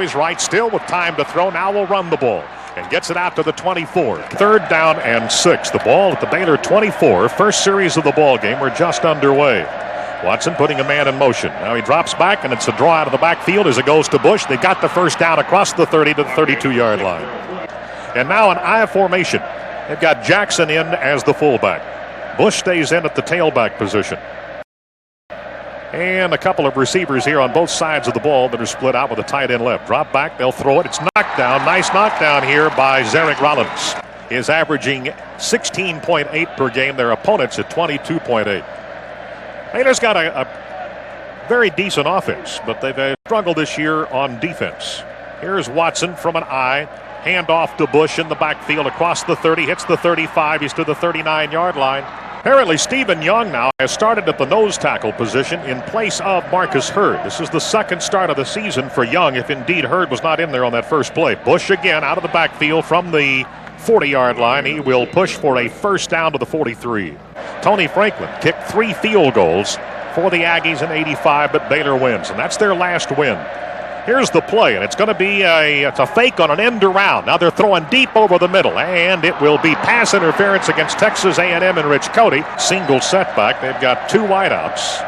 his right, still with time to throw. Now will run the ball and gets it out to the 24. 3rd down and 6. The ball at the Baylor 24. First series of the ball game. We're just underway. Watson putting a man in motion. Now he drops back, and it's a draw out of the backfield as it goes to Bush. They got the first down across the 30 to the 32-yard line. And now an I formation. They've got Jackson in as the fullback. Bush stays in at the tailback position. And a couple of receivers here on both sides of the ball that are split out with a tight end left. Drop back, they'll throw it. It's knocked down. Nice knockdown here by Zarek Rollins. Is averaging 16.8 per game. Their opponents at 22.8. Baylor's got a very decent offense, but they've struggled this year on defense. Here's Watson from an I. Hand off to Bush in the backfield across the 30. Hits the 35. He's to the 39-yard line. Apparently, Stephen Young now has started at the nose tackle position in place of Marcus Hurd. This is the second start of the season for Young, if indeed Hurd was not in there on that first play. Bush again out of the backfield from the 40-yard line. He will push for a first down to the 43. Tony Franklin kicked 3 field goals for the Aggies in '85, but Baylor wins, and that's their last win. Here's the play, and it's going to be it's a fake on an end around. Now they're throwing deep over the middle, and it will be pass interference against Texas A&M and Rich Cody. Single setback. They've got 2 wideouts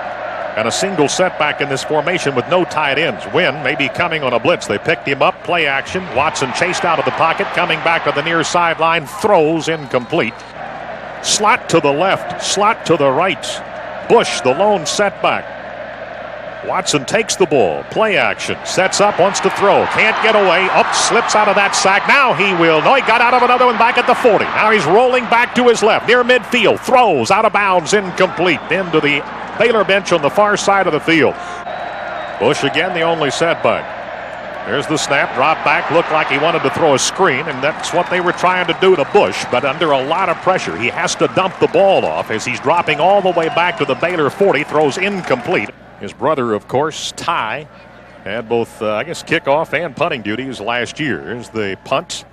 and a single setback in this formation with no tight ends. Wynn may be coming on a blitz. They picked him up, play action. Watson chased out of the pocket, coming back to the near sideline, throws incomplete. Slot to the left, slot to the right. Bush, the lone setback. Watson takes the ball, play action, sets up, wants to throw, can't get away, up, slips out of that sack. Now he will. No, he got out of another one back at the 40. Now he's rolling back to his left, near midfield, throws, out of bounds, incomplete, into the Baylor bench on the far side of the field. Bush again, the only setback. There's the snap, drop back, looked like he wanted to throw a screen, and that's what they were trying to do to Bush, but under a lot of pressure. He has to dump the ball off as he's dropping all the way back to the Baylor 40, throws incomplete. His brother, of course, Ty, had both, kickoff and punting duties last year. Here's the punt.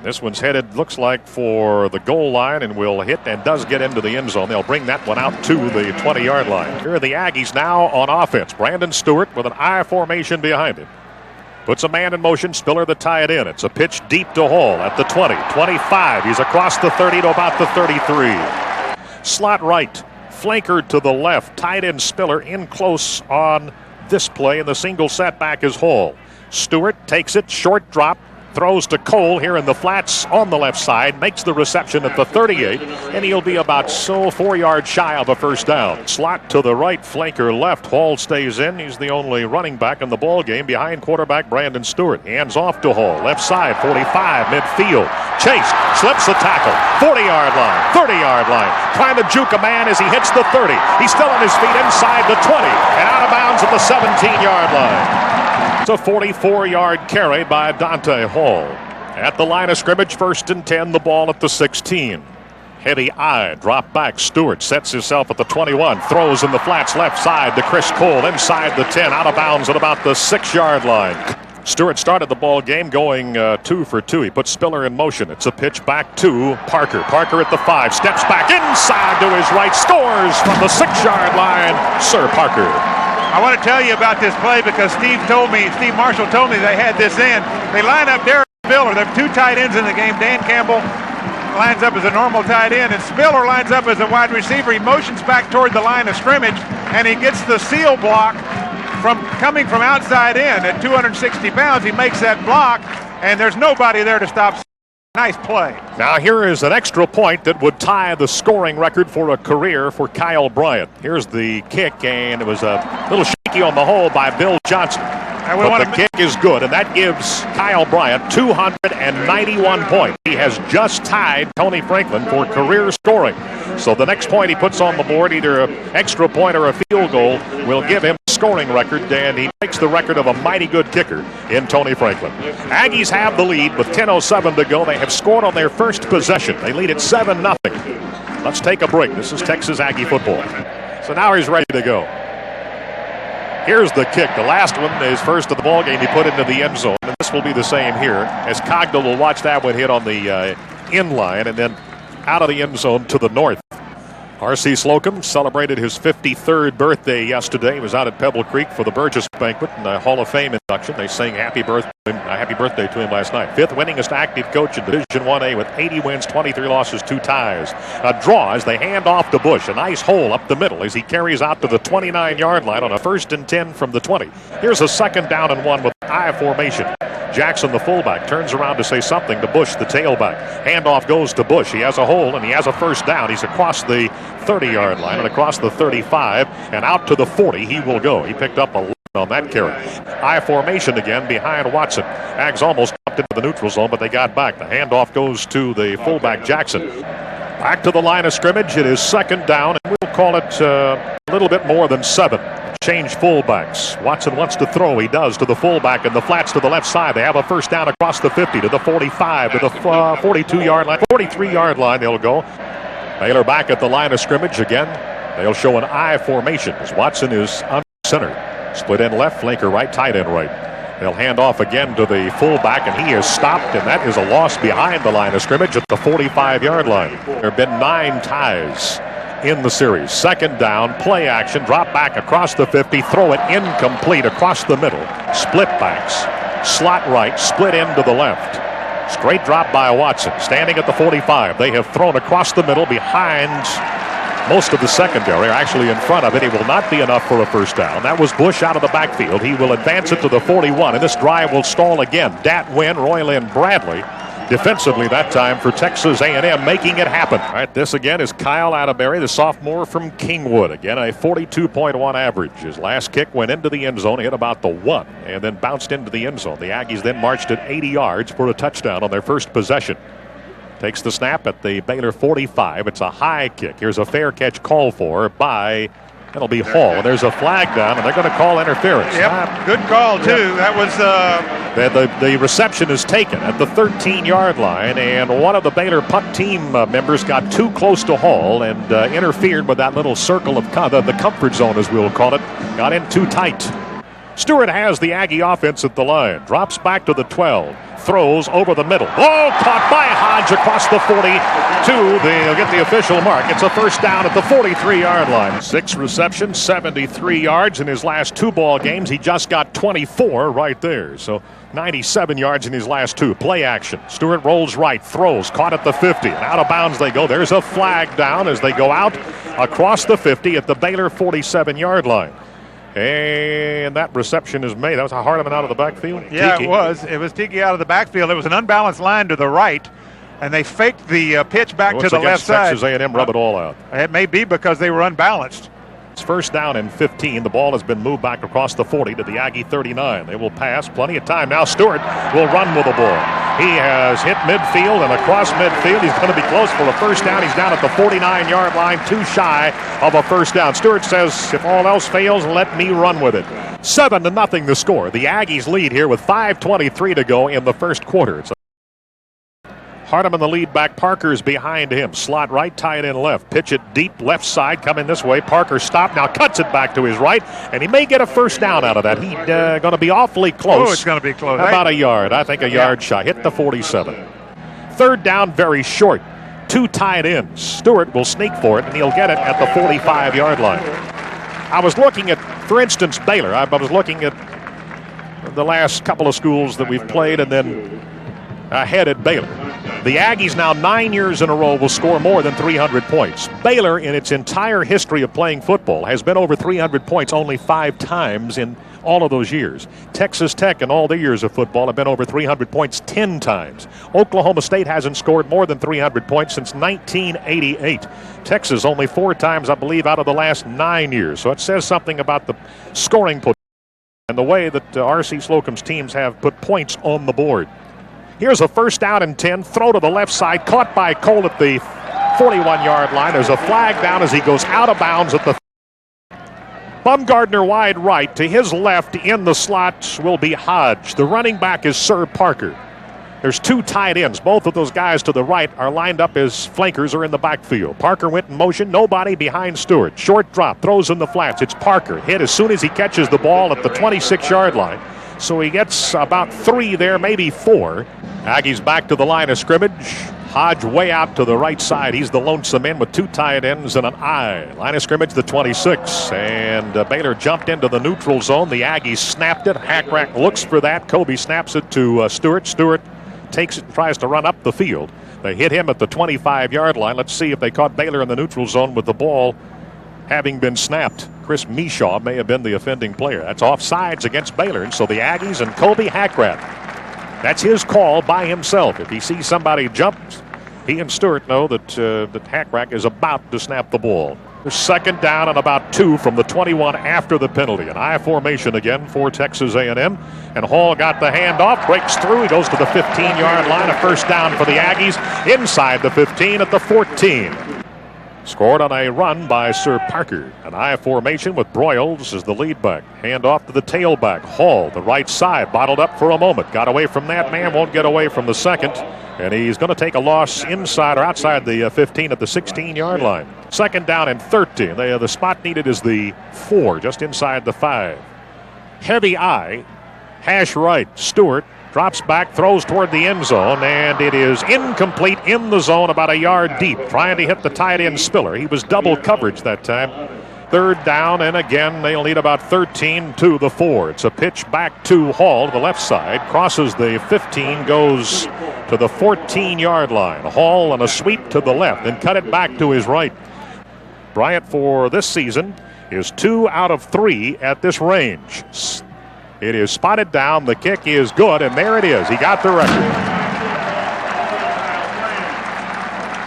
This one's headed, looks like, for the goal line and will hit and does get into the end zone. They'll bring that one out to the 20-yard line. Here are the Aggies now on offense. Brandon Stewart with an I formation behind him. Puts a man in motion, Spiller to tie it in. It's a pitch deep to Hall at the 20, 25. He's across the 30 to about the 33. Slot right. Flanker to the left. Tight end Spiller in close on this play, and the single setback is Hall. Stewart takes it, short drop, throws to Cole here in the flats on the left side, makes the reception at the 38, and he'll be about 4 yards shy of a first down. Slot to the right, flanker left. Hall stays in. He's the only running back in the ball game behind quarterback Brandon Stewart. Hands off to Hall, left side, 45, midfield. Chase slips the tackle, 40-yard line, 30-yard line. Trying to juke a man as he hits the 30. He's still on his feet inside the 20 and out of bounds at the 17-yard line. It's a 44-yard carry by Dante Hall. At the line of scrimmage, 1st and 10, the ball at the 16. Heavy I, drop back. Stewart sets himself at the 21, throws in the flats left side to Chris Cole inside the 10, out of bounds at about the 6-yard line. Stewart started the ball game going 2 for 2. He puts Spiller in motion. It's a pitch back to Parker. Parker at the 5, steps back inside to his right, scores from the 6-yard line. Sir Parker. I want to tell you about this play because Steve Marshall told me they had this in. They line up Derek Spiller. There are 2 tight ends in the game. Dan Campbell lines up as a normal tight end, and Spiller lines up as a wide receiver. He motions back toward the line of scrimmage, and he gets the seal block coming from outside in at 260 pounds. He makes that block, and there's nobody there to stop. Nice play. Now here is an extra point that would tie the scoring record for a career for Kyle Bryant. Here's the kick, and it was a little shaky on the hole by Bill Johnson. But the kick is good, and that gives Kyle Bryant 291 points. He has just tied Tony Franklin for career scoring. So the next point he puts on the board, either an extra point or a field goal, will give him a scoring record, and he makes the record of a mighty good kicker in Tony Franklin. Aggies have the lead with 10:07 to go. They have scored on their first possession. They lead at 7-0. Let's take a break. This is Texas Aggie football. So now he's ready to go. Here's the kick. The last one is first of the ball game. He put into the end zone, and this will be the same here as Cogdell will watch that one hit on the in line and then out of the end zone to the north. R.C. Slocum celebrated his 53rd birthday yesterday. He was out at Pebble Creek for the Burgess banquet and the Hall of Fame induction. They sang happy birthday to him last night. Fifth winningest active coach in Division 1A with 80 wins, 23 losses, 2 ties. A draw as they hand off to Bush. A nice hole up the middle as he carries out to the 29-yard line on a 1st and 10 from the 20. Here's a 2nd down and 1 with I formation. Jackson, the fullback, turns around to say something to Bush, the tailback. Handoff goes to Bush. He has a hole and he has a 1st down. He's across the 30-yard line and across the 35 and out to the 40 he will go. He picked up 11 on that carry. I formation again behind Watson. Ags almost dropped into the neutral zone, but they got back. The handoff goes to the fullback Jackson. Back to the line of scrimmage. It is 2nd down, and we'll call it a little bit more than 7. Change fullbacks. Watson wants to throw. He does to the fullback in the flats to the left side. They have a 1st down across the 50 to the 45 to the 42-yard line, 43-yard line. They'll go. Baylor back at the line of scrimmage again. They'll show an I formation as Watson is under center. Split end left, flanker right, tight end right. They'll hand off again to the fullback, and he is stopped, and that is a loss behind the line of scrimmage at the 45-yard line. There have been 9 ties in the series. 2nd down, play action, drop back across the 50, throw it incomplete across the middle. Split backs, slot right, split end to the left. Straight drop by Watson, standing at the 45. They have thrown across the middle behind most of the secondary, actually in front of it. It will not be enough for a 1st down. That was Bush out of the backfield. He will advance it to the 41, and this drive will stall again. Dat Wynn, Roy Lynn Bradley defensively that time for Texas A&M, making it happen. All right, this again is Kyle Atterbury, the sophomore from Kingwood. Again, a 42.1 average. His last kick went into the end zone, hit about the 1, and then bounced into the end zone. The Aggies then marched at 80 yards for a touchdown on their first possession. Takes the snap at the Baylor 45. It's a high kick. Here's a fair catch called for by, that'll be Hall. And there's a flag down, and they're going to call interference. Yep, good call, too. That was... The reception is taken at the 13-yard line, and one of the Baylor punt team members got too close to Hall and interfered with that little circle of the comfort zone, as we'll call it. Got in too tight. Stewart has the Aggie offense at the line. Drops back to the 12. Throws over the middle. Oh, caught by Hodge across the 42. They'll get the official mark. It's a 1st down at the 43-yard line. 6 receptions, 73 yards in his last 2 ball games. He just got 24 right there. So 97 yards in his last 2. Play action. Stewart rolls right, throws, caught at the 50. And out of bounds they go. There's a flag down as they go out across the 50 at the Baylor 47-yard line. And that reception is made. That was a Hardeman out of the backfield. Yeah, Tiki. it was. It was Tiki out of the backfield. It was an unbalanced line to the right, and they faked the pitch back to the left side. Texas A&M rub it all out. It may be because they were unbalanced. It's 1st down and 15. The ball has been moved back across the 40 to the Aggie 39. They will pass. Plenty of time. Now Stewart will run with the ball. He has hit midfield and across midfield. He's going to be close for a 1st down. He's down at the 49-yard line, too shy of a 1st down. Stewart says, if all else fails, let me run with it. 7-0 the score. The Aggies lead here with 5:23 to go in the 1st quarter. It's Hardeman, the lead back. Parker's behind him. Slot right, tight end left. Pitch it deep left side, coming this way. Parker stopped, now cuts it back to his right, and he may get a 1st down out of that. He's going to be awfully close. Oh, it's going to be close. About a yard. I think a yard shy. Hit the 47. 3rd down, very short. 2 tight ends. Stewart will sneak for it, and he'll get it at the 45-yard line. I was looking at, for instance, Baylor. I was looking at the last couple of schools that we've played, and then ahead at Baylor. The Aggies now 9 years in a row will score more than 300 points. Baylor, in its entire history of playing football, has been over 300 points only 5 times in all of those years. Texas Tech, in all their years of football, have been over 300 points 10 times. Oklahoma State hasn't scored more than 300 points since 1988. Texas only 4 times, I believe, out of the last 9 years. So it says something about the scoring potential and the way that R.C. Slocum's teams have put points on the board. Here's a 1st down and 10. Throw to the left side. Caught by Cole at the 41-yard line. There's a flag down as he goes out of bounds at the... Bumgardner wide right. To his left in the slot will be Hodge. The running back is Sir Parker. There's 2 tight ends. Both of those guys to the right are lined up as flankers or in the backfield. Parker went in motion. Nobody behind Stewart. Short drop. Throws in the flats. It's Parker. Hit as soon as he catches the ball at the 26-yard line. So he gets about 3 there, maybe 4. Aggies back to the line of scrimmage. Hodge way out to the right side. He's the lonesome in with two tight ends and an I. Line of scrimmage, the 26. And Baylor jumped into the neutral zone. The Aggies snapped it. Hackrack looks for that. Kobe snaps it to Stewart. Stewart takes it and tries to run up the field. They hit him at the 25-yard line. Let's see if they caught Baylor in the neutral zone with the ball having been snapped. Chris Mishaw may have been the offending player. That's offsides against Baylor. And so the Aggies and Kobe Hackrack. That's his call by himself. If he sees somebody jump, he and Stewart know that Hackrack is about to snap the ball. Second down and about 2 from the 21 after the penalty. An I formation again for Texas A&M. And Hall got the handoff, breaks through. He goes to the 15-yard line. A first down for the Aggies inside the 15 at the 14. Scored on a run by Sir Parker. An I formation with Broyles as the lead back. Hand off to the tailback. Hall, the right side, bottled up for a moment. Got away from that man, won't get away from the second. And he's going to take a loss inside or outside the 15 at the 16-yard line. Second down and 13. The spot needed is the 4, just inside the 5. Heavy I, hash right. Stewart drops back, throws toward the end zone, and it is incomplete in the zone about a yard deep. Trying to hit the tight end Spiller. He was double coverage that time. Third down, and again, they'll need about 13 to the 4. It's a pitch back to Hall to the left side. Crosses the 15, goes to the 14-yard line. Hall on a sweep to the left, and cut it back to his right. Bryant for this season is 2 out of 3 at this range. It is spotted down. The kick is good, and there it is. He got the record.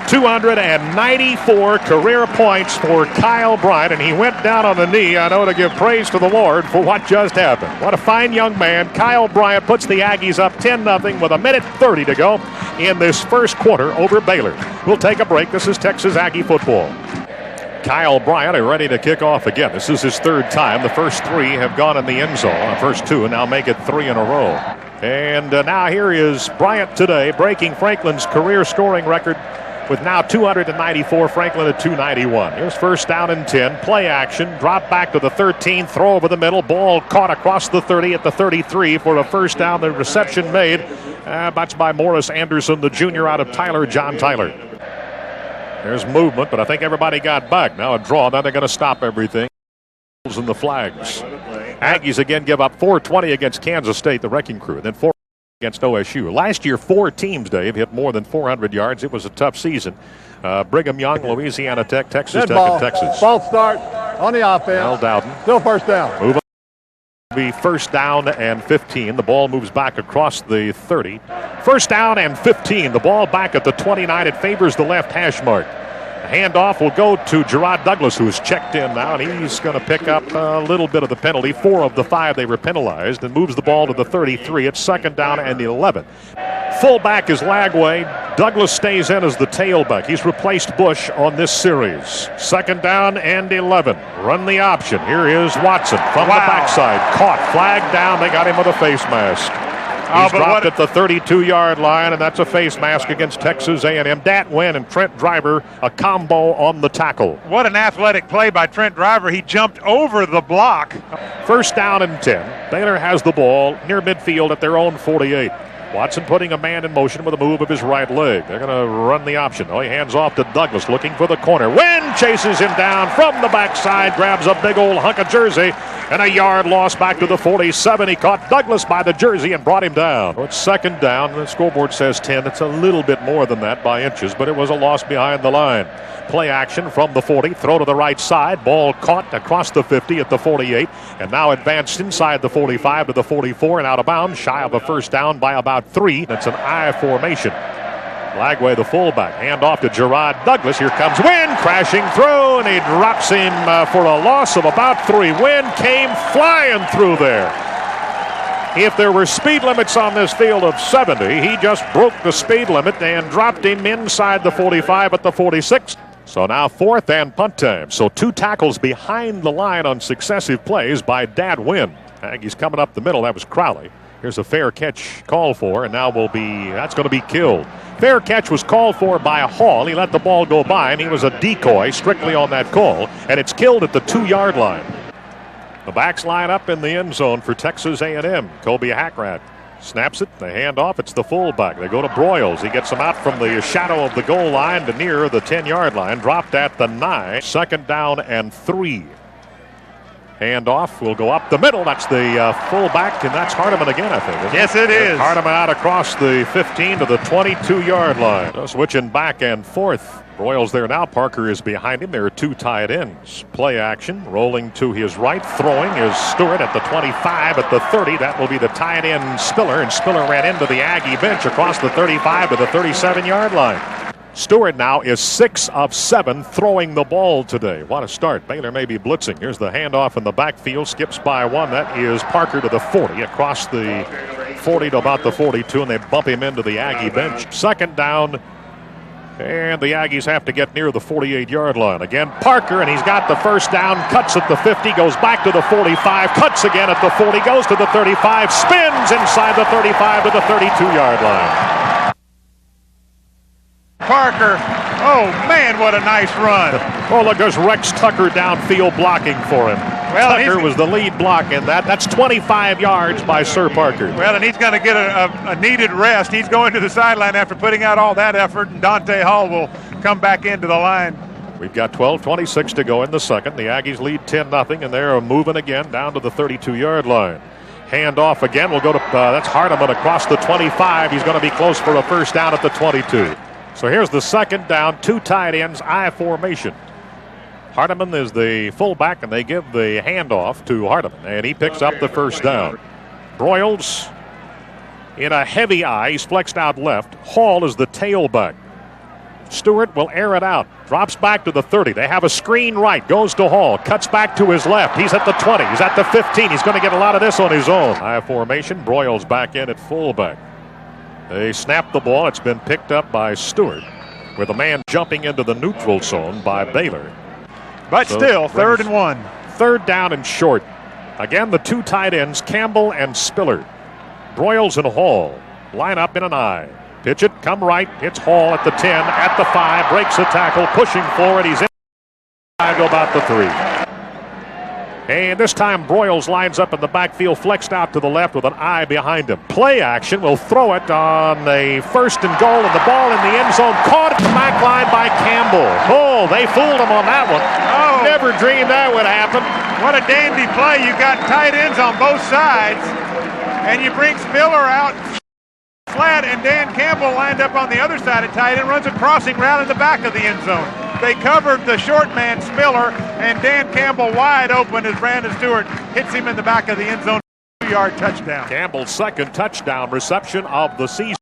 294 career points for Kyle Bryant, and he went down on the knee, I know, to give praise to the Lord for what just happened. What a fine young man. Kyle Bryant puts the Aggies up 10-0 with 1:30 to go in this first quarter over Baylor. We'll take a break. This is Texas Aggie football. Kyle Bryant are ready to kick off again. This is his third time. The first 3 have gone in the end zone. The first 2, and now make it 3 in a row. And now here is Bryant today, breaking Franklin's career scoring record with now 294, Franklin at 291. Here's first down and 10. Play action. Drop back to the 13. Throw over the middle. Ball caught across the 30 at the 33 for a first down. The reception made. That's by Morris Anderson, the junior out of Tyler, John Tyler. There's movement, but I think everybody got back. Now a draw. Now they're going to stop everything. And the flags. Aggies again give up 420 against Kansas State, the wrecking crew. Then 4 against OSU. Last year, 4 teams, Dave, hit more than 400 yards. It was a tough season. Brigham Young, Louisiana Tech, Texas Tech, and Texas. False start on the offense. Al Dowden. Still first down. Move on. Be first down and 15. The ball moves back across the 30. First down and 15. The ball back at the 29. It favors the left hash mark. Handoff will go to Gerard Douglas, who is checked in now, and he's going to pick up a little bit of the penalty. 4 of the 5 they were penalized, and moves the ball to the 33. It's second down and 11. Fullback is Lagway. Douglas stays in as the tailback. He's replaced Bush on this series. Second down and 11. Run the option. Here is Watson from the backside. Caught, flagged down. They got him with a face mask. He's dropped at the 32-yard line, and that's a face mask against Texas A&M. Dat Nguyen and Trent Driver, a combo on the tackle. What an athletic play by Trent Driver. He jumped over the block. First down and 10. Baylor has the ball near midfield at their own 48. Watson putting a man in motion with a move of his right leg. They're going to run the option. Oh, he hands off to Douglas looking for the corner. Nguyen chases him down from the backside, grabs a big old hunk of jersey, and a yard loss back to the 47. He caught Douglas by the jersey and brought him down. It's second down. The scoreboard says 10. It's a little bit more than that by inches, but it was a loss behind the line. Play action from the 40. Throw to the right side. Ball caught across the 50 at the 48. And now advanced inside the 45 to the 44 and out of bounds. Shy of a first down by about 3. That's an I formation. Lagway, the fullback. Hand off to Gerard Douglas. Here comes Nguyen crashing through, and he drops him for a loss of about 3. Nguyen came flying through there. If there were speed limits on this field of 70, he just broke the speed limit and dropped him inside the 45 at the 46. So now fourth and punt time. So 2 tackles behind the line on successive plays by Dat Nguyen. Aggies coming up the middle. That was Crowley. Here's a fair catch called for, and now that's going to be killed. Fair catch was called for by Hall. He let the ball go by, and he was a decoy strictly on that call, and it's killed at the 2-yard line. The backs line up in the end zone for Texas A&M. Kobe Hackrack Snaps it, the handoff, it's the fullback. They go to Broyles. He gets him out from the shadow of the goal line to near the 10-yard line. Dropped at the 9. 2nd down and 3. Handoff will go up the middle. That's the fullback, and that's Hardeman again, I think. Yes, it is. Hardeman out across the 15 to the 22-yard line. So switching back and forth. Broyles there now. Parker is behind him. There are 2 tight ends. Play action. Rolling to his right. Throwing is Stewart at the 25, at the 30. That will be the tight end Spiller. And Spiller ran into the Aggie bench across the 35 to the 37-yard line. Stewart now is 6 of 7 throwing the ball today. What a start. Baylor may be blitzing. Here's the handoff in the backfield. Skips by 1. That is Parker to the 40. Across the 40 to about the 42. And they bump him into the Aggie bench. 2nd down. And the Aggies have to get near the 48-yard line. Again, Parker, and he's got the 1st down. Cuts at the 50, goes back to the 45, cuts again at the 40, goes to the 35, spins inside the 35 to the 32-yard line. Parker, oh man, what a nice run. Oh, look, there's Rex Tucker downfield blocking for him. Well, Tucker was the lead block in that. That's 25 yards by Sir Parker. Well, and he's going to get a needed rest. He's going to the sideline after putting out all that effort, and Dante Hall will come back into the line. We've got 12:26 to go in the second. The Aggies lead 10-0, and they're moving again down to the 32-yard line. Hand off again. We'll go to, that's Hardeman across the 25. He's going to be close for a 1st down at the 22. So here's the 2nd down, 2 tight ends, I formation. Hardeman is the fullback, and they give the handoff to Hardeman, and he picks up the 1st down. Broyles in a heavy eye. He's flexed out left. Hall is the tailback. Stewart will air it out. Drops back to the 30. They have a screen right. Goes to Hall. Cuts back to his left. He's at the 20. He's at the 15. He's going to get a lot of this on his own. High formation. Broyles back in at fullback. They snap the ball. It's been picked up by Stewart with a man jumping into the neutral zone by Baylor. But so still, 3rd and 1. 3rd down and short. Again, the 2 tight ends, Campbell and Spiller. Broyles and Hall line up in an eye. Pitch it, come right. Hits Hall at the 10, at the 5, breaks the tackle, pushing forward. He's in to about the 3. And this time Broyles lines up in the backfield, flexed out to the left with an eye behind him. Play action will throw it on a 1st and goal, and the ball in the end zone caught at the back line by Campbell. Oh, they fooled him on that one. Oh, never dreamed that would happen. What a dandy play. You got tight ends on both sides, and you bring Spiller out flat, and Dan Campbell lined up on the other side of tight end, runs a crossing route in the back of the end zone. They covered the short man Spiller, and Dan Campbell wide open as Brandon Stewart hits him in the back of the end zone. 2-yard touchdown. Campbell's 2nd touchdown reception of the season.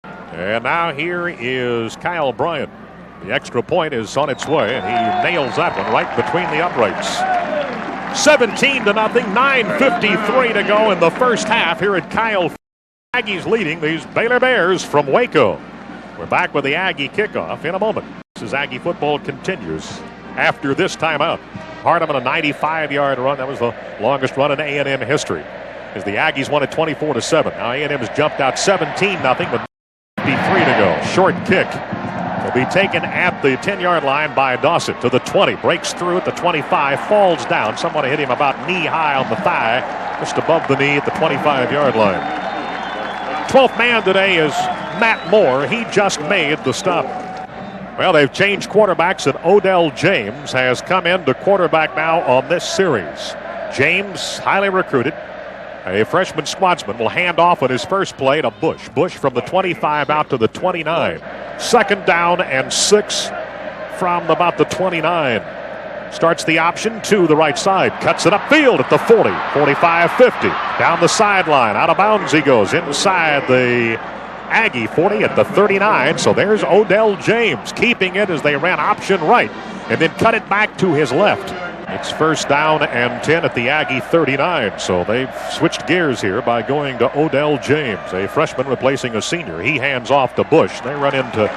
And now here is Kyle Bryant. The extra point is on its way, and he nails that one right between the uprights. 17-0, 9:53 to go in the 1st half here at Kyle. Aggies leading these Baylor Bears from Waco. We're back with the Aggie kickoff in a moment. This is Aggie football continues after this timeout. Hardeman, a 95-yard run. That was the longest run in A&M history. As the Aggies won it 24-7. Now A&M has jumped out 17-0 with 53 to go. Short kick will be taken at the 10-yard line by Dawson to the 20. Breaks through at the 25. Falls down. Someone hit him about knee-high on the thigh. Just above the knee at the 25-yard line. 12th man today is Matt Moore. He just made the stop. Well, they've changed quarterbacks, and Odell James has come in to quarterback now on this series. James, highly recruited, a freshman squadsman, will hand off on his first play to Bush. Bush from the 25 out to the 29. 2nd down and 6 from about the 29. Starts the option to the right side. Cuts it upfield at the 40, 45, 50. Down the sideline. Out of bounds he goes. Inside the Aggie 40 at the 39. So there's Odell James keeping it as they ran option right. And then cut it back to his left. It's 1st down and 10 at the Aggie 39. So they've switched gears here by going to Odell James, a freshman replacing a senior. He hands off to Bush. They run into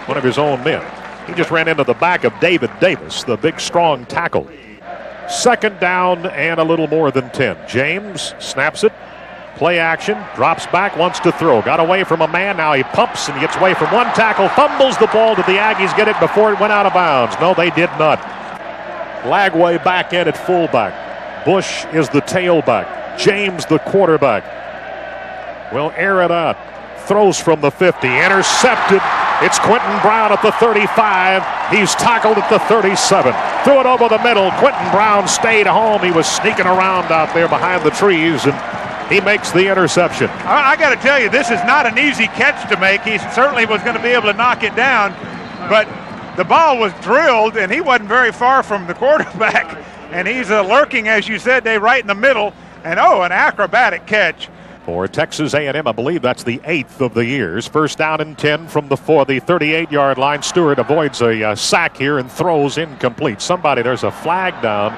one of his own men. He just ran into the back of David Davis, the big, strong tackle. 2nd down and a little more than 10. James snaps it. Play action. Drops back, wants to throw. Got away from a man. Now he pumps and gets away from one tackle. Fumbles the ball. Did the Aggies get it before it went out of bounds? No, they did not. Lagway back in at fullback. Bush is the tailback. James the quarterback. will air it out. Throws from the 50. Intercepted. It's Quentin Brown at the 35. He's tackled at the 37. Threw it over the middle. Quentin Brown stayed home. He was sneaking around out there behind the trees, and he makes the interception. I got to tell you, this is not an easy catch to make. He certainly was going to be able to knock it down, but the ball was drilled, and he wasn't very far from the quarterback. And he's lurking, as you said, Dave, right in the middle. And, an acrobatic catch. For Texas A&M, I believe that's the 8th of the years. First down and 10 from the 38-yard line. Stewart avoids a sack here and throws incomplete. There's a flag down.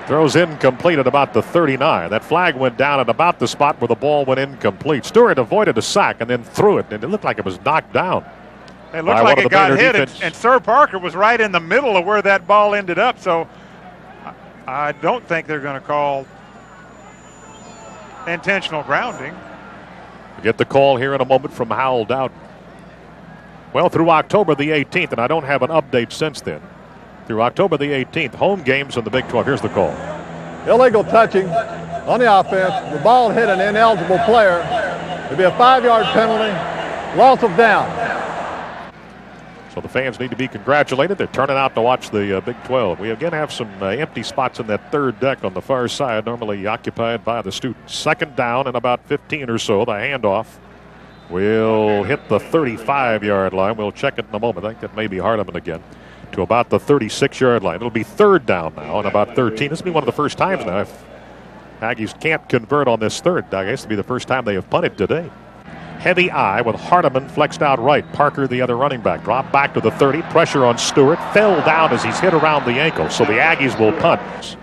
Throws incomplete at about the 39. That flag went down at about the spot where the ball went incomplete. Stewart avoided a sack and then threw it, and it looked like it was knocked down. It looked like it got hit, and Sir Parker was right in the middle of where that ball ended up, so I don't think they're going to call intentional grounding. We'll get the call here in a moment from Howell Dowden. Well, through October the 18th, and I don't have an update since then. Through October the 18th, home games in the Big 12. Here's the call. Illegal touching on the offense. The ball hit an ineligible player. It'd be a 5-yard penalty. Loss of down. So the fans need to be congratulated. They're turning out to watch the Big 12. We again have some empty spots in that third deck on the far side, normally occupied by the students. Second down and about 15 or so. The handoff will hit the 35-yard line. We'll check it in a moment. I think that may be Hardeman again. To about the 36-yard line. It'll be third down now and about 13. This will be one of the first times now. If Aggies can't convert on this third, I guess it'll be the first time they have punted today. Heavy eye with Hardeman flexed out right. Parker, the other running back, dropped back to the 30. Pressure on Stewart. Fell down as he's hit around the ankle. So the Aggies will punt.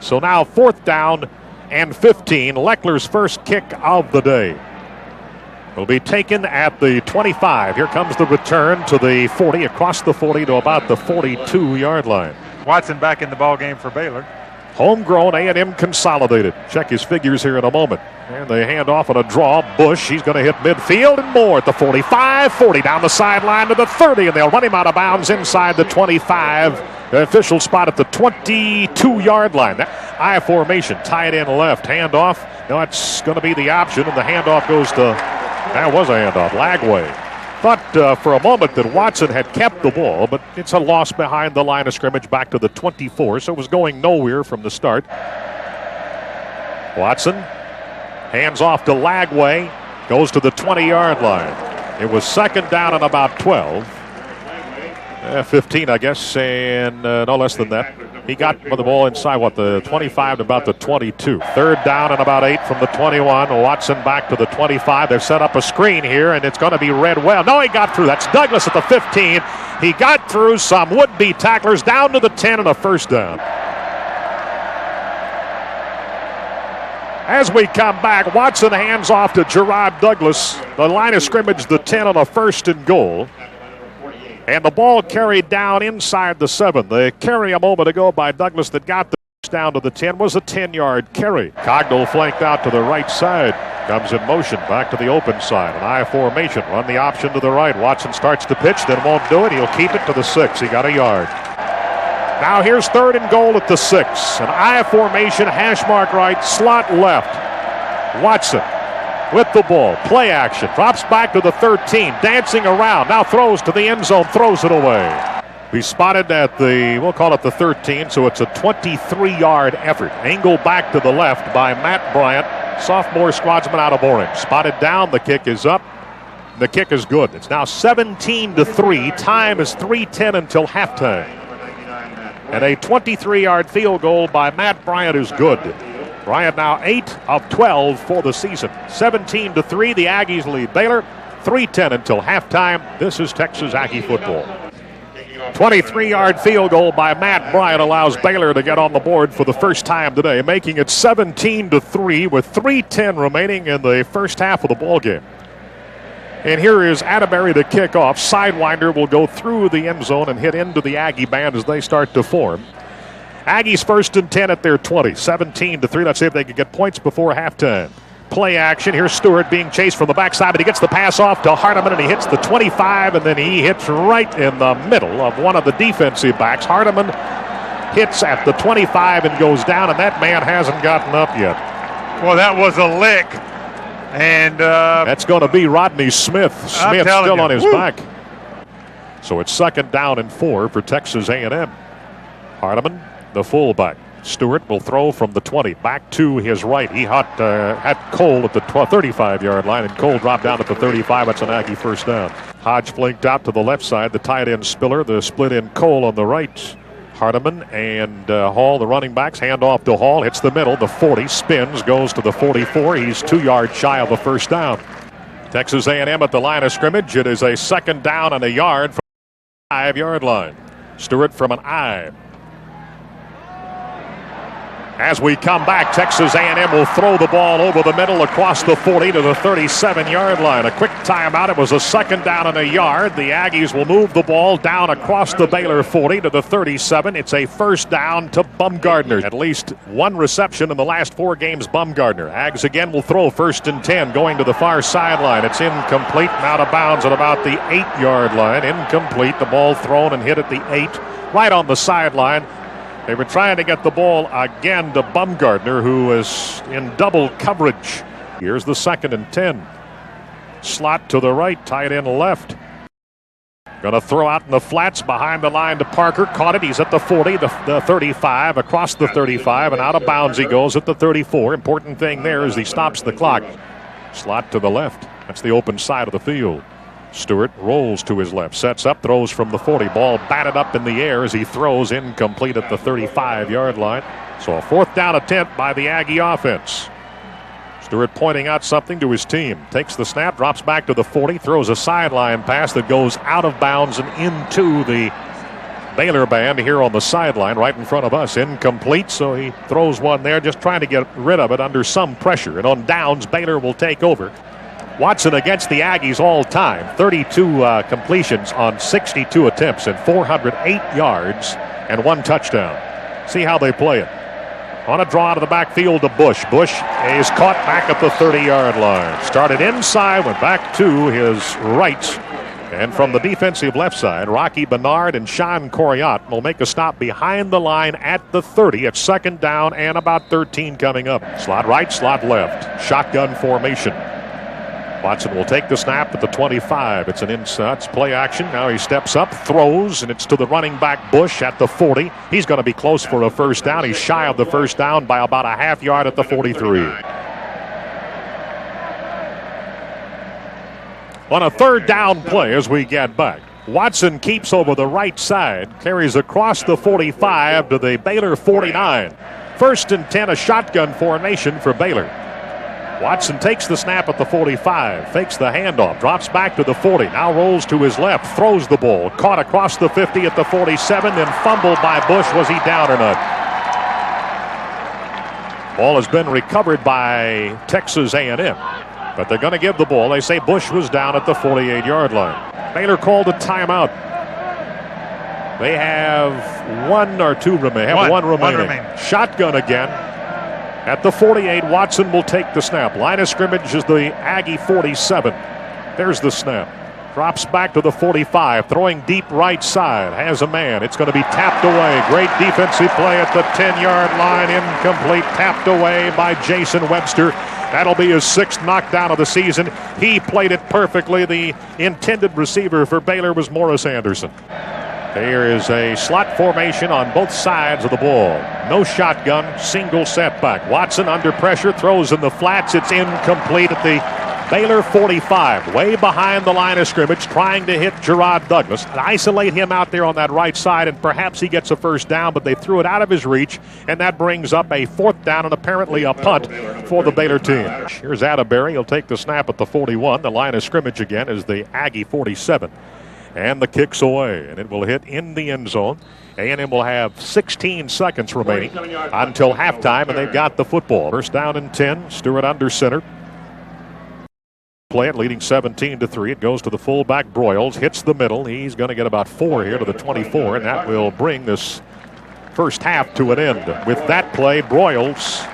So now fourth down and 15. Leckler's first kick of the day will be taken at the 25. Here comes the return to the 40, across the 40 to about the 42-yard line. Watson back in the ball game for Baylor. Homegrown A&M consolidated. Check his figures here in a moment. And they hand off on a draw. Bush, he's going to hit midfield and more at the 45, 40 down the sideline to the 30, and they'll run him out of bounds inside the 25. The official spot at the 22-yard line. That I formation, tight end left, handoff. Now it's going to be the option, and the handoff goes to, that was a handoff, Lagway. Thought for a moment that Watson had kept the ball, but it's a loss behind the line of scrimmage back to the 24, so it was going nowhere from the start. Watson hands off to Lagway, goes to the 20-yard line. It was second down and about 12. 15, I guess, and no less than that. He got the ball inside, the 25 to about the 22. Third down and about 8 from the 21. Watson back to the 25. They've set up a screen here, and it's going to be read well. No, he got through. That's Douglas at the 15. He got through some would-be tacklers down to the 10 and a first down. As we come back, Watson hands off to Gerard Douglas. The line of scrimmage, the 10 on a first and goal. And the ball carried down inside the 7. The carry a moment ago by Douglas that got the down to the 10 was a 10-yard carry. Cogdell flanked out to the right side. Comes in motion back to the open side. An I formation. Run the option to the right. Watson starts to pitch, then won't do it. He'll keep it to the 6. He got a yard. Now here's third and goal at the 6. An I formation, hash mark right, slot left. Watson with the ball, play action, drops back to the 13, dancing around, now throws to the end zone, throws it away. We spotted at the, we'll call it the 13, so it's a 23-yard effort. Angle back to the left by Matt Bryant, sophomore squadsman out of Orange. Spotted down, the kick is up, the kick is good. It's now 17-3, time is 3:10 until halftime. And a 23-yard field goal by Matt Bryant is good. Bryant now 8 of 12 for the season. 17-3, the Aggies lead Baylor. 3:10 until halftime. This is Texas Aggie football. 23-yard field goal by Matt Bryant allows Baylor to get on the board for the first time today, making it 17-3 with 3:10 remaining in the first half of the ball game. And here is Atterbury to kick off. Sidewinder will go through the end zone and hit into the Aggie band as they start to form. Aggies first and 10 at their 20. 17-3. Let's see if they can get points before halftime. Play action. Here's Stewart being chased from the backside, but he gets the pass off to Hardeman, and he hits the 25, and then he hits right in the middle of one of the defensive backs. Hardeman hits at the 25 and goes down, and that man hasn't gotten up yet. Well, that was a lick. And that's going to be Rodney Smith. Smith still on his back. So it's 2nd down and 4 for Texas A&M. Hardeman, the fullback. Stewart will throw from the 20 back to his right. He had Cole at the 35-yard line, and Cole dropped down at the 35. That's an Aggie first down. Hodge flinked out to the left side. The tight end Spiller, the split in Cole on the right. Hardeman and Hall, the running backs, hand off to Hall. Hits the middle. The 40 spins, goes to the 44. He's 2 yards shy of a first down. Texas A&M at the line of scrimmage. It is a 2nd down and a yard from the 5-yard line. Stewart from an I. As we come back, Texas A&M will throw the ball over the middle across the 40 to the 37-yard line. A quick timeout. It was a 2nd down and a yard. The Aggies will move the ball down across the Baylor 40 to the 37. It's a first down to Bumgardner. At least one reception in the last 4 games, Bumgardner. Ags again will throw 1st and 10 going to the far sideline. It's incomplete and out of bounds at about the 8-yard line. Incomplete. The ball thrown and hit at the 8, right on the sideline. They were trying to get the ball again to Bumgardner, who is in double coverage. Here's the 2nd and 10. Slot to the right, tight end left. Going to throw out in the flats behind the line to Parker. Caught it. He's at the 40, the 35, across the 35, and out of bounds he goes at the 34. Important thing there is he stops the clock. Slot to the left. That's the open side of the field. Stewart rolls to his left, sets up, throws from the 40. Ball batted up in the air as he throws, incomplete at the 35-yard line. So a 4th down attempt by the Aggie offense. Stewart pointing out something to his team. Takes the snap, drops back to the 40, throws a sideline pass that goes out of bounds and into the Baylor band here on the sideline right in front of us. Incomplete, so he throws one there, just trying to get rid of it under some pressure. And on downs, Baylor will take over. Watson against the Aggies all time. 32 completions on 62 attempts and 408 yards and 1 touchdown. See how they play it. On a draw out of the backfield to Bush. Bush is caught back at the 30-yard line. Started inside, went back to his right. And from the defensive left side, Rocky Bernard and Sean Coriat will make a stop behind the line at the 30. It's 2nd down and about 13 coming up. Slot right, slot left. Shotgun formation. Watson will take the snap at the 25. It's an inside play action. Now he steps up, throws, and it's to the running back Bush at the 40. He's going to be close for a first down. He's shy of the first down by about a half yard at the 43. On a 3rd down play as we get back, Watson keeps over the right side, carries across the 45 to the Baylor 49. 1st and 10, a shotgun formation for Baylor. Watson takes the snap at the 45, fakes the handoff, drops back to the 40, now rolls to his left, throws the ball, caught across the 50 at the 47, then fumbled by Bush. Was he down or not? Ball has been recovered by Texas A&M, but they're going to give the ball. They say Bush was down at the 48-yard line. Baylor called a timeout. They have 1 or 2 remaining. One remaining. Shotgun again. At the 48, Watson will take the snap. Line of scrimmage is the Aggie 47. There's the snap. Drops back to the 45, throwing deep right side. Has a man. It's going to be tapped away. Great defensive play at the 10-yard line. Incomplete. Tapped away by Jason Webster. That'll be his 6th knockdown of the season. He played it perfectly. The intended receiver for Baylor was Morris Anderson. There is a slot formation on both sides of the ball. No shotgun, single setback. Watson under pressure, throws in the flats. It's incomplete at the Baylor 45, way behind the line of scrimmage, trying to hit Gerard Douglas. Isolate him out there on that right side, and perhaps he gets a first down, but they threw it out of his reach, and that brings up a 4th down and apparently a punt for the Baylor team. Here's Atterbury. He'll take the snap at the 41. The line of scrimmage again is the Aggie 47. And the kick's away, and it will hit in the end zone. A&M will have 16 seconds remaining until halftime, and they've got the football. 1st down and 10. Stewart under center. Play it, leading 17-3. It goes to the fullback Broyles, hits the middle. He's going to get about 4 here to the 24, and that will bring this first half to an end. With that play, Broyles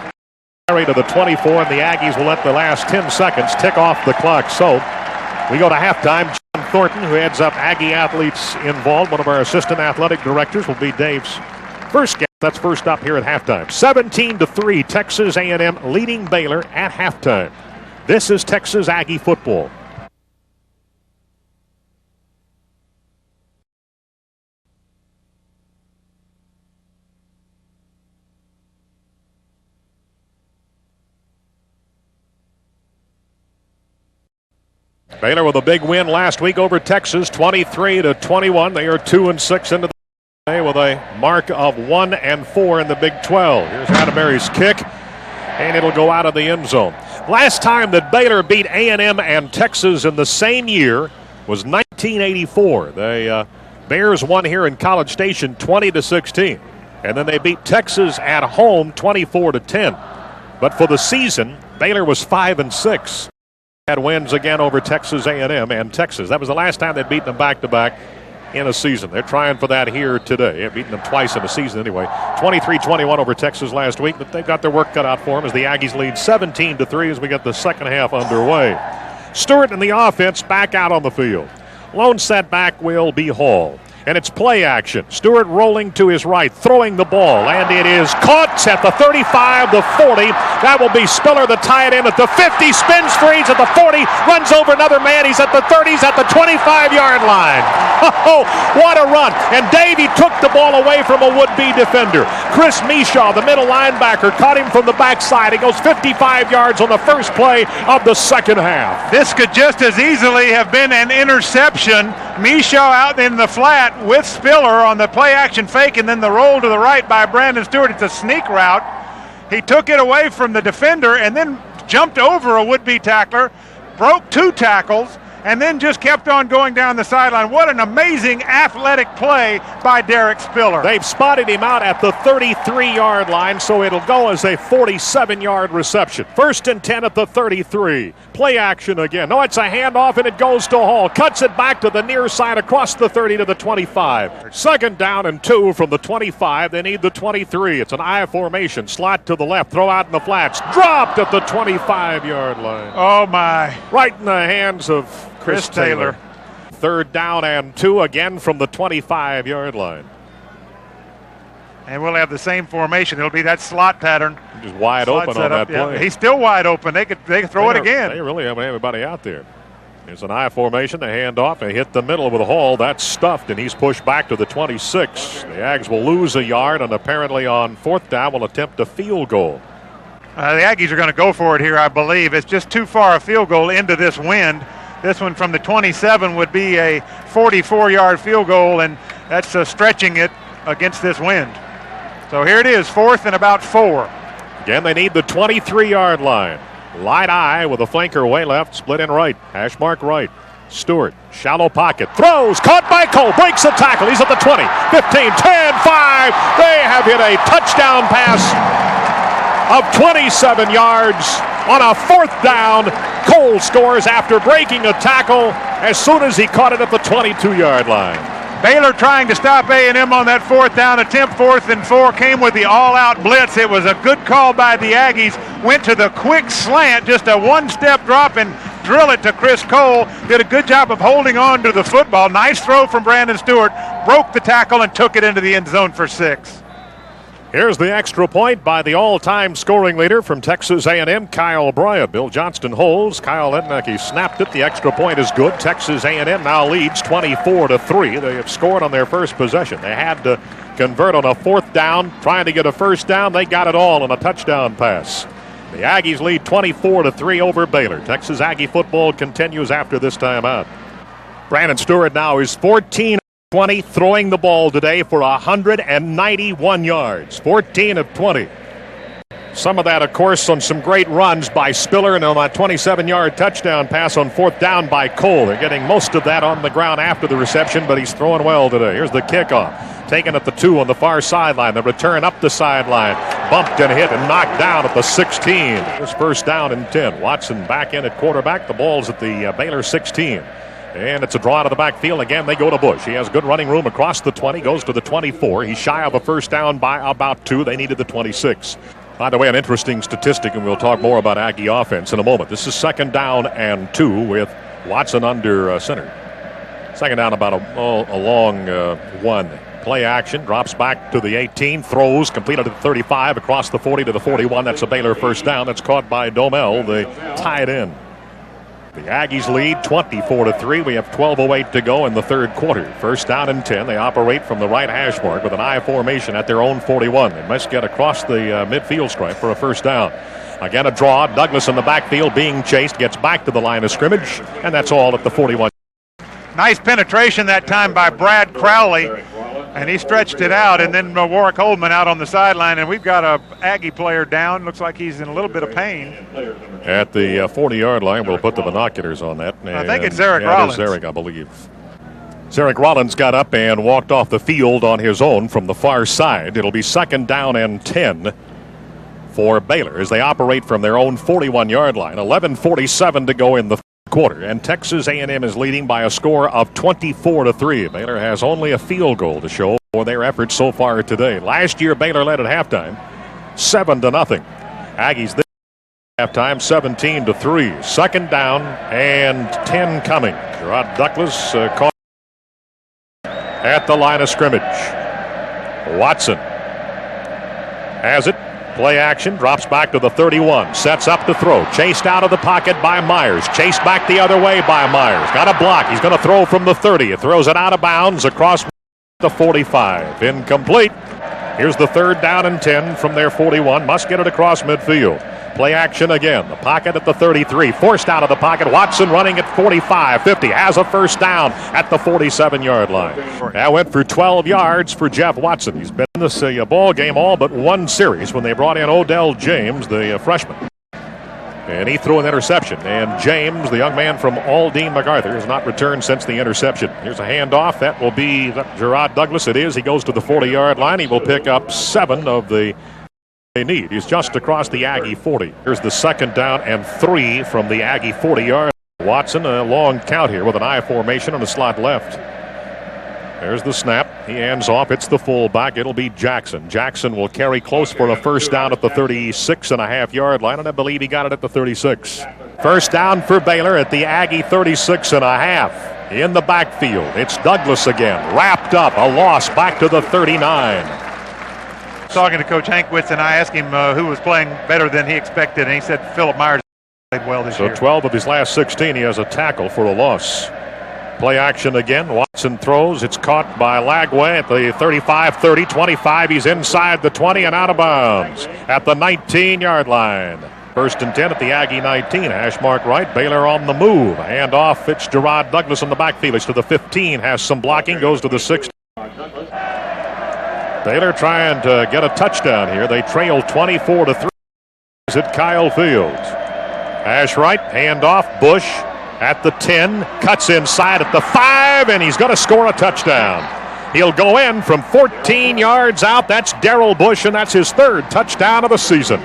carry to the 24, and the Aggies will let the last 10 seconds tick off the clock. So we go to halftime. John Thornton, who heads up Aggie athletes involved, one of our assistant athletic directors, will be Dave's first guest. That's first up here at halftime. 17-3, Texas A&M leading Baylor at halftime. This is Texas Aggie football. Baylor with a big win last week over Texas, 23-21. They are 2-6 into the day with a mark of 1-4 in the Big 12. Here's Atterbury's kick, and it'll go out of the end zone. Last time that Baylor beat A&M and Texas in the same year was 1984. The Bears won here in College Station 20-16, and then they beat Texas at home 24-10. But for the season, Baylor was 5-6. Had wins again over Texas A&M and Texas. That was the last time they'd beaten them back-to-back in a season. They're trying for that here today. They've beaten them twice in a season anyway. 23-21 over Texas last week, but they've got their work cut out for them as the Aggies lead 17-3 as we get the second half underway. Stewart and the offense back out on the field. Lone setback will be Hall. And it's play action. Stewart rolling to his right, throwing the ball, and it is caught at the 35, the 40. That will be Spiller, the tight end at the 50, spins free at the 40, runs over another man. He's at the 30, he's at the 25-yard line. Oh, what a run. And Davey took the ball away from a would-be defender. Chris Mishaw, the middle linebacker, caught him from the backside. He goes 55 yards on the first play of the second half. This could just as easily have been an interception. Mishaw out in the flat with Spiller on the play action fake, and then the roll to the right by Brandon Stewart. It's a sneak route. He took it away from the defender and then jumped over a would-be tackler, broke 2 tackles, and then just kept on going down the sideline. What an amazing athletic play by Derek Spiller. They've spotted him out at the 33-yard line, so it'll go as a 47-yard reception. 1st and 10 at the 33. Play action again. No, it's a handoff, and it goes to Hall. Cuts it back to the near side across the 30 to the 25. 2nd down and 2 from the 25. They need the 23. It's an I formation. Slot to the left. Throw out in the flats. Dropped at the 25-yard line. Oh, my. Right in the hands of Chris Taylor. 3rd down and 2 again from the 25-yard line. And we'll have the same formation. It'll be that slot pattern. Just wide slot open on that play. Yeah, he's still wide open. They could throw it again. They really haven't anybody out there. It's an I formation. They hand off. They hit the middle with a Hall. That's stuffed, and he's pushed back to the 26. The Ags will lose a yard, and apparently on 4th down will attempt a field goal. The Aggies are going to go for it here, I believe. It's just too far a field goal into this wind. This one from the 27 would be a 44-yard field goal, and that's stretching it against this wind. So here it is, 4th and about 4. Again, they need the 23-yard line. Light eye with a flanker way left, split in right. Hash mark right. Stewart, shallow pocket, throws, caught by Cole, breaks the tackle. He's at the 20, 15, 10, 5. They have hit a touchdown pass of 27 yards on a 4th down. Cole scores after breaking a tackle as soon as he caught it at the 22-yard line. Baylor trying to stop A&M on that 4th down attempt. 4th and 4 came with the all-out blitz. It was a good call by the Aggies. Went to the quick slant, just a one-step drop and drill it to Chris Cole. Did a good job of holding on to the football. Nice throw from Brandon Stewart. Broke the tackle and took it into the end zone for 6. Here's the extra point by the all-time scoring leader from Texas A&M, Kyle Bryant. Bill Johnston holds. Kyle Ednecke snapped it. The extra point is good. Texas A&M now leads 24-3. They have scored on their first possession. They had to convert on a 4th down, trying to get a 1st down. They got it all on a touchdown pass. The Aggies lead 24-3 over Baylor. Texas Aggie football continues after this timeout. Brandon Stewart now is 14-20, throwing the ball today for 191 yards. 14 of 20. Some of that, of course, on some great runs by Spiller and on that 27-yard touchdown pass on 4th down by Cole. They're getting most of that on the ground after the reception, but he's throwing well today. Here's the kickoff. Taken at the 2 on the far sideline. The return up the sideline. Bumped and hit and knocked down at the 16. Here's 1st down and 10. Watson back in at quarterback. The ball's at the Baylor 16. And it's a draw out of the backfield. Again, they go to Bush. He has good running room across the 20. Goes to the 24. He's shy of a 1st down by about 2. They needed the 26. By the way, an interesting statistic, and we'll talk more about Aggie offense in a moment. This is 2nd down and 2 with Watson under center. 2nd down about a long 1. Play action, drops back to the 18, throws, completed at the 35, across the 40 to the 41. That's a Baylor first down. That's caught by Domel, the tight end. The Aggies lead 24-3. We have 12:08 to go in the third quarter. First down and 10. They operate from the right hash mark with an I formation at their own 41. They must get across the midfield stripe for a first down. Again, a draw. Douglas in the backfield being chased, gets back to the line of scrimmage, and that's all at the 41. Nice penetration that time by Brad Crowley, and he stretched it out, and then Warwick Holdman out on the sideline, and we've got a Aggie player down. Looks like he's in a little bit of pain. At the 40-yard line, we'll put the binoculars on that. I think it's Zarek Rollins. It is Zarek, I believe. Zarek Rollins got up and walked off the field on his own from the far side. It'll be second down and 10 for Baylor as they operate from their own 41-yard line. 11:47 to go in the quarter, and Texas A&M is leading by a score of 24-3. Baylor has only a field goal to show for their efforts so far today. Last year, Baylor led at halftime 7-0. Aggies this halftime 17-3. Second down and 10 coming. Gerard Douglas caught at the line of scrimmage. Watson has it. Play action, drops back to the 31, sets up to throw, chased out of the pocket by Myers, chased back the other way by Myers, got a block, he's going to throw from the 30, it throws it out of bounds across the 45, incomplete. Here's the third down and 10 from their 41, must get it across midfield. Play action again, the pocket at the 33, forced out of the pocket, Watson running at 45, 50, has a first down at the 47-yard line. That went for 12 yards for Jeff Watson. He's been in this ball game all but one series when they brought in Odell James, the freshman. And he threw an interception. And James, the young man from Aldine MacArthur, has not returned since the interception. Here's a handoff. That will be Gerard Douglas. It is. He goes to the 40-yard line. He will pick up 7 of the they need. He's just across the Aggie 40. Here's the second down and 3 from the Aggie 40-yard. Watson, a long count here with an I formation on the slot left. There's the snap. He hands off. It's the fullback. It'll be Jackson. Jackson will carry close for a first down at the 36.5-yard line, and I believe he got it at the 36. First down for Baylor at the Aggie 36.5. In the backfield, it's Douglas again. Wrapped up. A loss back to the 39. Talking to Coach Hankwitz, and I asked him who was playing better than he expected, and he said Philip Myers played well this year. So 12 of his last 16, he has a tackle for a loss. Play action again. Watson throws. It's caught by Lagway at the 35, 30, 25. He's inside the 20 and out of bounds at the 19-yard line. First and 10 at the Aggie 19. Hash mark right. Baylor on the move. Hand off. It's Gerard Douglas in the backfield. It's to the 15. Has some blocking. Goes to the 16. Baylor trying to get a touchdown here. They trail 24-3. Is it Kyle Fields? Hash right, hand off, Bush at the 10, cuts inside at the 5, and he's going to score a touchdown. He'll go in from 14 yards out. That's Darrell Bush, and that's his third touchdown of the season.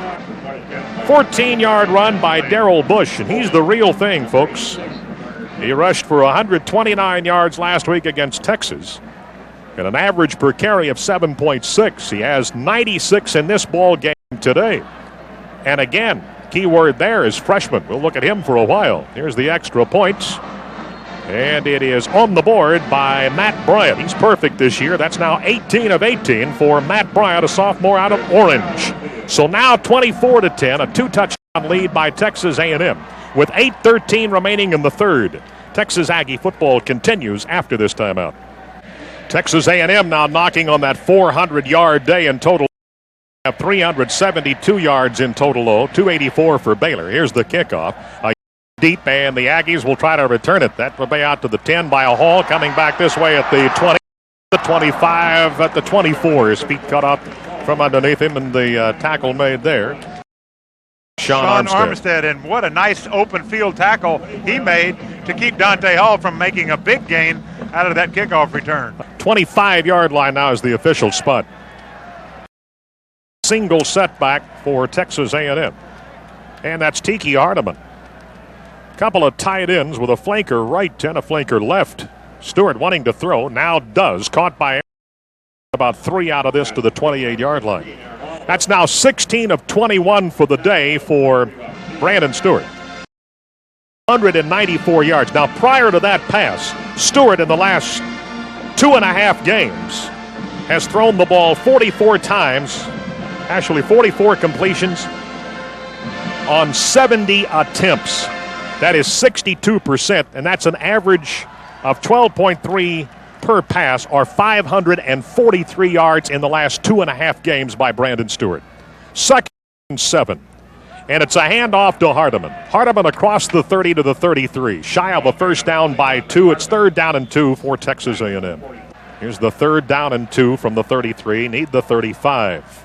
14-yard run by Darrell Bush, and he's the real thing, folks. He rushed for 129 yards last week against Texas, and an average per carry of 7.6. He has 96 in this ball game today. And again, key word there is freshman. We'll look at him for a while. Here's the extra points. And it is on the board by Matt Bryant. He's perfect this year. That's now 18 of 18 for Matt Bryant, a sophomore out of Orange. So now 24-10, a 2-touchdown lead by Texas A&M with 8:13 remaining in the third. Texas Aggie football continues after this timeout. Texas A&M now knocking on that 400-yard day in total. 372 yards in total, 284 for Baylor. Here's the kickoff. Deep, and the Aggies will try to return it. That will be out to the 10 by a Hall, coming back this way at the 20, the 25, at the 24. His feet cut off from underneath him, and the tackle made there. Sean Armstead, and what a nice open field tackle he made to keep Dante Hall from making a big gain out of that kickoff return. 25-yard line now is the official spot. Single setback for Texas A&M, and that's Tiki Hardeman. Couple of tight ends with a flanker right and a flanker left. Stewart wanting to throw, now does. Caught by about 3 out of this to the 28-yard line. That's now 16 of 21 for the day for Brandon Stewart. 194 yards. Now, prior to that pass, Stewart in the last 2.5 games has thrown the ball 44 times, actually 44 completions on 70 attempts. That is 62%, and that's an average of 12.3 per pass, or 543 yards in the last 2.5 games by Brandon Stewart. Second and 7. And it's a handoff to Hardiman. Hardiman across the 30 to the 33. Shy of a first down by 2. It's 3rd down and 2 for Texas A&M. Here's the 3rd down and 2 from the 33. Need the 35.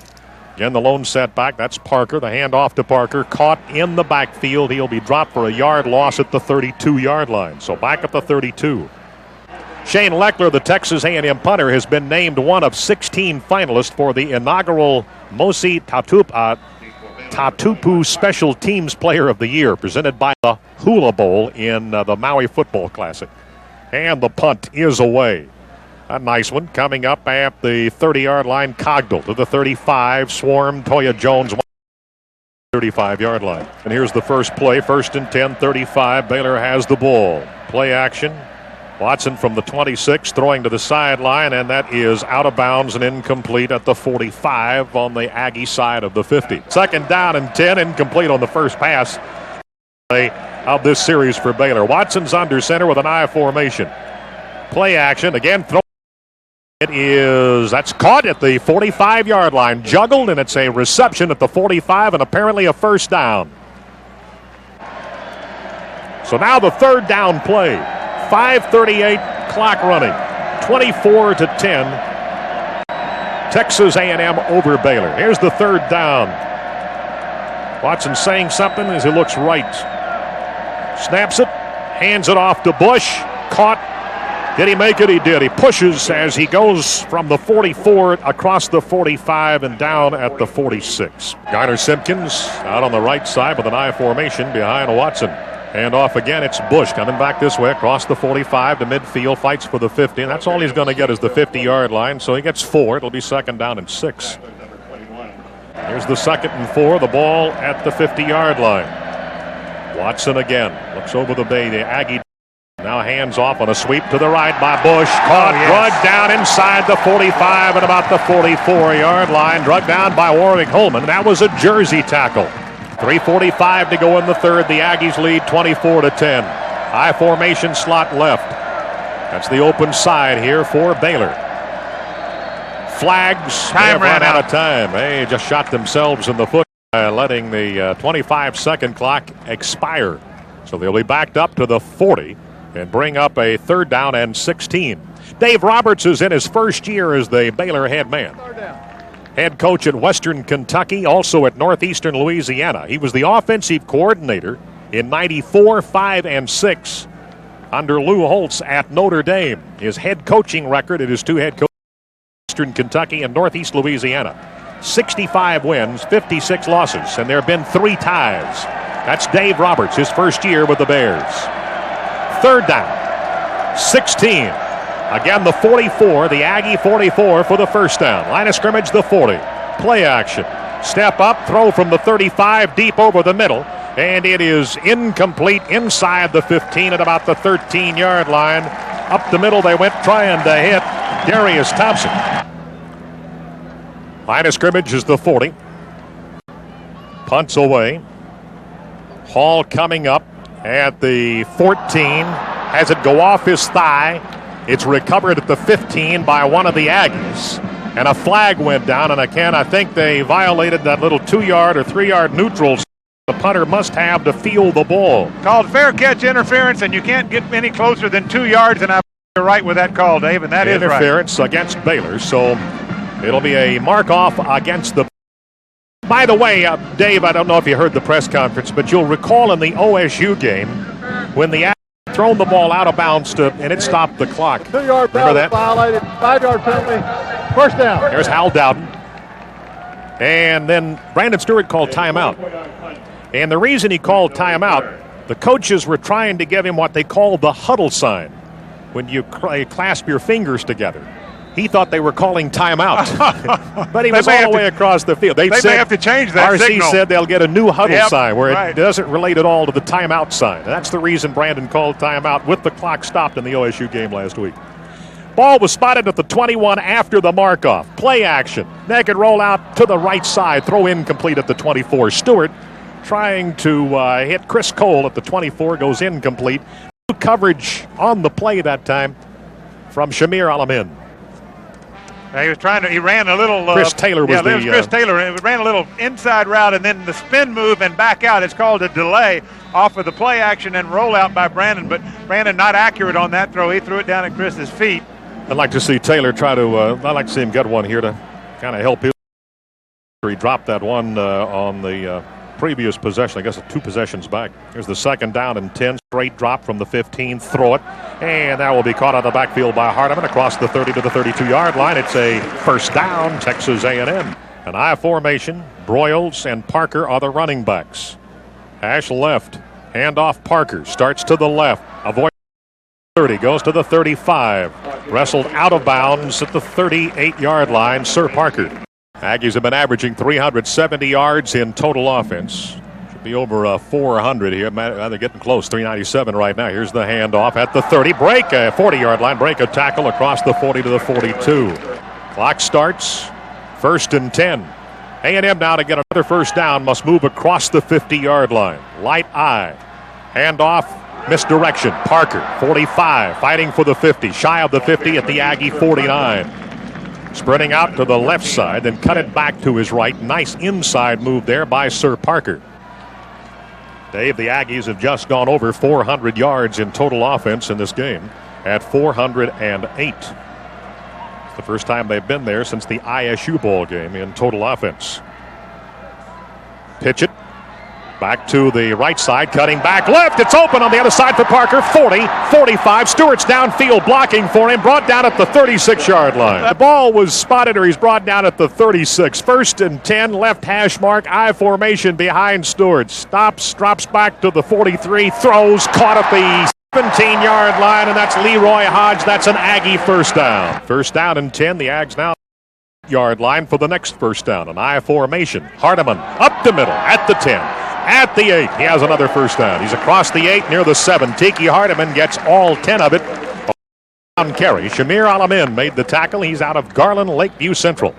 Again, the lone setback. That's Parker. The handoff to Parker. Caught in the backfield. He'll be dropped for a yard loss at the 32-yard line. So back at the 32. Shane Leckler, the Texas A&M punter, has been named one of 16 finalists for the inaugural Mosi Tatupu Special Teams Player of the Year, presented by the Hula Bowl in the Maui Football Classic. And the punt is away. A nice one coming up at the 30-yard line. Cogdell to the 35. Swarm, Toya Jones, 35-yard line. And here's the first play. 1st and 10, 35. Baylor has the ball. Play action. Watson from the 26 throwing to the sideline, and that is out of bounds and incomplete at the 45 on the Aggie side of the 50. 2nd down and 10, incomplete on the first pass of this series for Baylor. Watson's under center with an I formation. Play action again. That's caught at the 45-yard line, juggled, and it's a reception at the 45 and apparently a first down. So now the 3rd down play. 5:38 clock running. 24 to 10. Texas A&M over Baylor. Here's the 3rd down. Watson saying something as he looks right. Snaps it, hands it off to Bush. Caught. Did he make it? He did. He pushes as he goes from the 44 across the 45 and down at the 46. Garner Simpkins out on the right side with an I formation behind Watson. And off again, it's Bush coming back this way across the 45 to midfield, fights for the 50. And that's all he's going to get is the 50-yard line, so he gets 4. It'll be 2nd down and 6. Here's the 2nd and 4, the ball at the 50-yard line. Watson again looks over the bay. The Aggie now hands off on a sweep to the right by Bush. Caught, drugged down inside the 45 at about the 44-yard line. Drugged down by Warwick Holman. That was a jersey tackle. 3:45 to go in the 3rd. The Aggies lead 24 to 10. I formation slot left. That's the open side here for Baylor. Flags. Time ran out of time. They just shot themselves in the foot by letting the 25-second clock expire. So they'll be backed up to the 40 and bring up a 3rd down and 16. Dave Roberts is in his first year as the Baylor head man. Head coach at Western Kentucky, also at Northeastern Louisiana. He was the offensive coordinator in 94, 5, and 6 under Lou Holtz at Notre Dame. His head coaching record at his 2 head coaches at Western Kentucky and Northeast Louisiana. 65 wins, 56 losses, and there have been 3 ties. That's Dave Roberts, his first year with the Bears. 3rd down, 16. Again, the 44, the Aggie 44 for the first down. Line of scrimmage, the 40. Play action. Step up, throw from the 35 deep over the middle. And it is incomplete inside the 15 at about the 13-yard line. Up the middle they went trying to hit Darius Thompson. Line of scrimmage is the 40. Punts away. Hall coming up at the 14. Has it go off his thigh. It's recovered at the 15 by one of the Aggies. And a flag went down, and I think they violated that little 2-yard or 3-yard neutral the punter must have to field the ball. Called fair catch interference, and you can't get any closer than 2 yards, and you're right with that call, Dave, and that is right. Interference against Baylor, so it'll be a mark-off against the... By the way, Dave, I don't know if you heard the press conference, but you'll recall in the OSU game when the Aggies thrown the ball out of bounds and it stopped the clock. 2-yard penalty violated, 5-yard penalty, first down. There's Hal Dowden. And then Brandon Stewart called timeout. And the reason he called timeout, the coaches were trying to give him what they call the huddle sign, when you clasp your fingers together. He thought they were calling timeout, but he was all the way across the field. They may have to change that RC signal. said they'll get a new huddle sign where right. It doesn't relate at all to the timeout sign. And that's the reason Brandon called timeout with the clock stopped in the OSU game last week. Ball was spotted at the 21 after the mark-off. Play action. Naked roll out to the right side. Throw incomplete at the 24. Stewart trying to hit Chris Cole at the 24. Goes incomplete. Coverage on the play that time from Shamir Alamin. He was trying to. He ran a little. Chris Taylor was it was Chris Taylor. It ran a little inside route and then the spin move and back out. It's called a delay off of the play action and rollout by Brandon. But Brandon not accurate on that throw. He threw it down at Chris's feet. I'd like to see Taylor try to. I'd like to see him get one here to kind of help him. He dropped that one on the previous possession. I guess 2 possessions back. Here's the 2nd down and 10. Straight drop from the 15. Throw it. And that will be caught on the backfield by Hardiman across the 30 to the 32-yard line. It's a first down, Texas A&M. An I formation. Broyles and Parker are the running backs. Hash left. Handoff Parker. Starts to the left. Avoid 30. Goes to the 35. Wrestled out of bounds at the 38-yard line. Sir Parker. Aggies have been averaging 370 yards in total offense. Should be over 400 here. They're getting close. 397 right now. Here's the handoff at the 30. Break a 40-yard line. Break a tackle across the 40 to the 42. Clock starts. 1st and 10. A&M now to get another first down. Must move across the 50-yard line. Light eye. Handoff. Misdirection. Parker, 45. Fighting for the 50. Shy of the 50 at the Aggie 49. Sprinting out to the left side, then cut it back to his right. Nice inside move there by Sir Parker. Dave, the Aggies have just gone over 400 yards in total offense in this game at 408. It's the first time they've been there since the ISU bowl game in total offense. Pitch it. Back to the right side, cutting back left. It's open on the other side for Parker. 40, 45. Stewart's downfield blocking for him. Brought down at the 36-yard line. The ball was spotted, or he's brought down at the 36. 1st and 10, left hash mark, I formation behind Stewart. Stops, drops back to the 43, throws, caught at the 17-yard line, and that's Leroy Hodge. That's an Aggie first down. 1st down and 10. The Ags now yard line for the next first down. An I formation. Hardiman up the middle at the 10. At the 8, he has another first down. He's across the 8 near the 7. Tiki Hardiman gets all 10 of it. On carry, Shamir Alamin made the tackle. He's out of Garland Lakeview Central.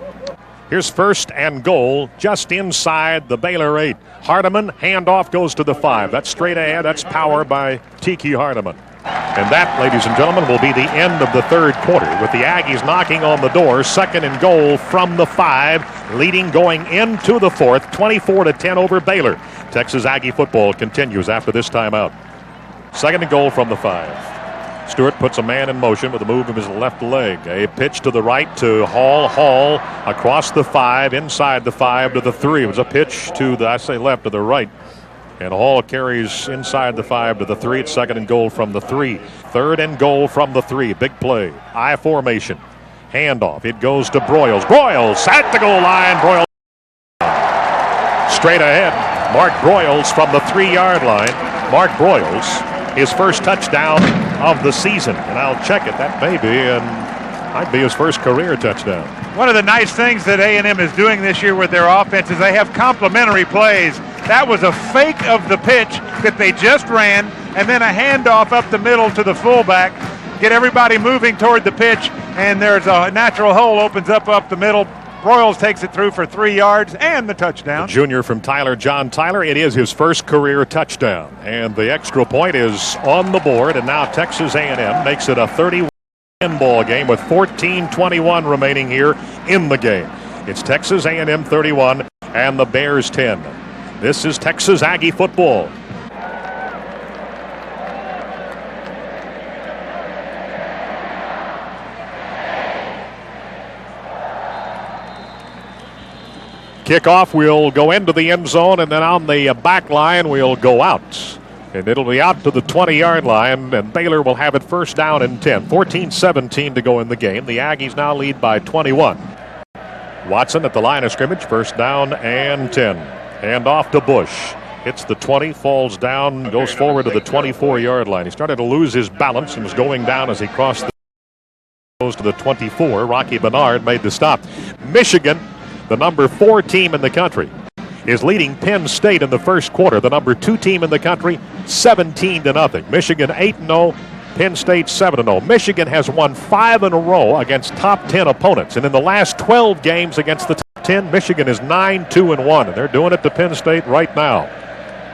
Here's 1st and goal just inside the Baylor 8. Hardiman, handoff goes to the 5. That's straight ahead. That's power by Tiki Hardiman. And that, ladies and gentlemen, will be the end of the 3rd quarter with the Aggies knocking on the door. 2nd and goal from the 5, leading going into the 4th, 24-10 over Baylor. Texas Aggie football continues after this timeout. 2nd and goal from the 5. Stewart puts a man in motion with a move of his left leg. A pitch to the right to Hall. Hall across the 5, inside the 5 to the 3. It was a pitch to the, left to the right. And Hall carries inside the 5 to the 3. It's 2nd and goal from the 3. 3rd and goal from the 3. Big play. I formation. Handoff. It goes to Broyles. Broyles at the goal line. Broyles straight ahead. Mark Broyles from the 3-yard line. Mark Broyles, his first touchdown of the season. And I'll check it. That may be, and might be his first career touchdown. One of the nice things that A&M is doing this year with their offense is they have complementary plays. That was a fake of the pitch that they just ran, and then a handoff up the middle to the fullback. Get everybody moving toward the pitch, and there's a natural hole opens up the middle. Broyles takes it through for 3 yards and the touchdown. The junior from Tyler, John Tyler. It is his first career touchdown, and the extra point is on the board. And now Texas A&M makes it a 31 ball game with 14:21 remaining here in the game. It's Texas A&M 31 and the Bears 10. This is Texas Aggie football. Kickoff will go into the end zone, and then on the back line we'll go out. And it'll be out to the 20-yard line, and Baylor will have it 1st down and 10. 14-17 to go in the game. The Aggies now lead by 21. Watson at the line of scrimmage, 1st down and 10. Hand off to Bush. Hits the 20, falls down, goes forward to the 24-yard line. He started to lose his balance and was going down as he crossed the goes to the 24. Rocky Bernard made the stop. Michigan, the number 4 team in the country, is leading Penn State in the first quarter. The number 2 team in the country, 17-0. Michigan 8-0. Penn State 7-0. Michigan has won 5 in a row against top 10 opponents. And in the last 12 games against the top 10, Michigan is 9-2-1. And they're doing it to Penn State right now.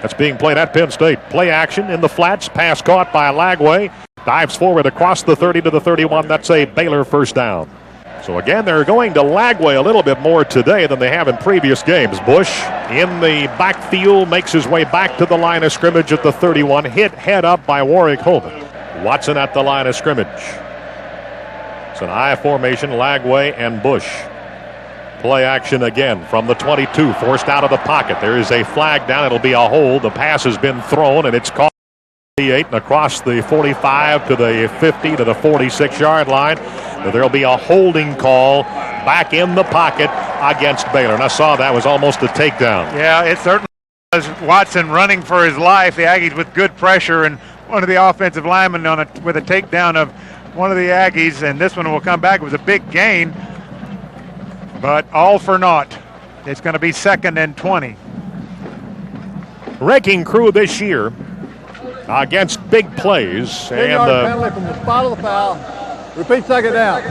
That's being played at Penn State. Play action in the flats. Pass caught by Lagway. Dives forward across the 30 to the 31. That's a Baylor first down. So again, they're going to Lagway a little bit more today than they have in previous games. Bush in the backfield makes his way back to the line of scrimmage at the 31. Hit head up by Warwick Holman. Watson at the line of scrimmage. It's an I formation, Lagway and Bush. Play action again from the 22, forced out of the pocket. There is a flag down. It'll be a hold. The pass has been thrown, and it's caught 8 and across the 45 to the 50 to the 46-yard line. There'll be a holding call back in the pocket against Baylor. And I saw that was almost a takedown. Yeah, it certainly was. Watson running for his life. The Aggies with good pressure, and one of the offensive linemen with a takedown of one of the Aggies, and this one will come back. It was a big gain, but all for naught. It's going to be 2nd and 20. Wrecking crew this year against big plays. 10-yard penalty from the spot of the foul. Repeat, second down.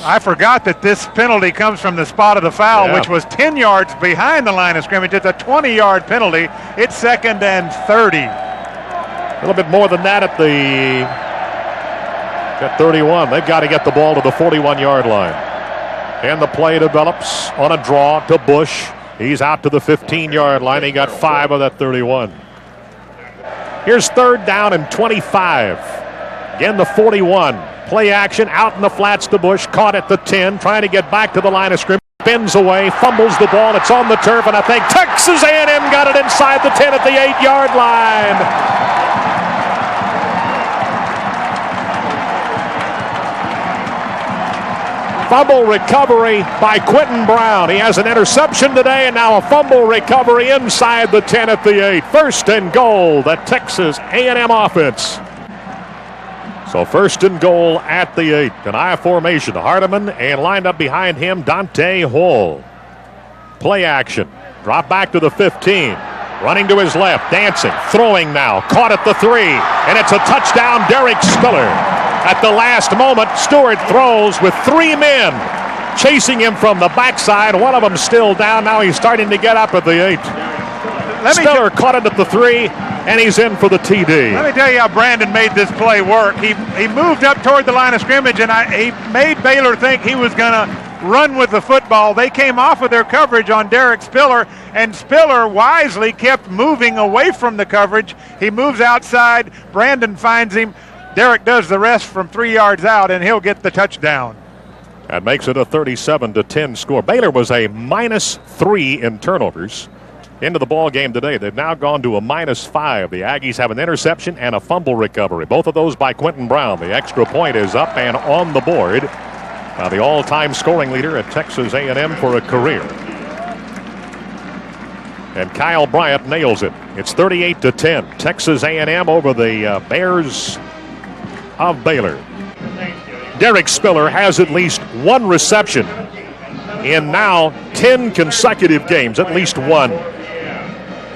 I forgot that this penalty comes from the spot of the foul, which was 10 yards behind the line of scrimmage. It's a 20-yard penalty. It's 2nd and 30. A little bit more than that at 31. They've got to get the ball to the 41-yard line. And the play develops on a draw to Bush. He's out to the 15-yard line. He got 5 of that 31. Here's 3rd down and 25. Again, the 41. Play action out in the flats to Bush. Caught at the 10. Trying to get back to the line of scrimmage. Bends away. Fumbles the ball. It's on the turf. And I think Texas A&M got it inside the 10 at the 8-yard line. Fumble recovery by Quentin Brown. He has an interception today, and now a fumble recovery inside the 10 at the 8. 1st and goal, the Texas A&M offense. So 1st and goal at the 8. An I formation. Hardiman, and lined up behind him, Dante Hall. Play action. Drop back to the 15. Running to his left, dancing, throwing now. Caught at the 3, and it's a touchdown, Derek Spiller. At the last moment, Stewart throws with 3 men chasing him from the backside. One of them still down. Now he's starting to get up at the 8. Spiller caught it at the 3, and he's in for the TD. Let me tell you how Brandon made this play work. He moved up toward the line of scrimmage, and he made Baylor think he was going to run with the football. They came off of their coverage on Derek Spiller, and Spiller wisely kept moving away from the coverage. He moves outside. Brandon finds him. Derek does the rest from 3 yards out, and he'll get the touchdown. That makes it a 37-10 score. Baylor was a -3 in turnovers into the ball game today. They've now gone to a -5. The Aggies have an interception and a fumble recovery. Both of those by Quentin Brown. The extra point is up and on the board. Now the all-time scoring leader at Texas A&M for a career. And Kyle Bryant nails it. It's 38-10. Texas A&M over the Bears of Baylor. Derek Spiller has at least 1 reception in now 10 consecutive games, at least 1.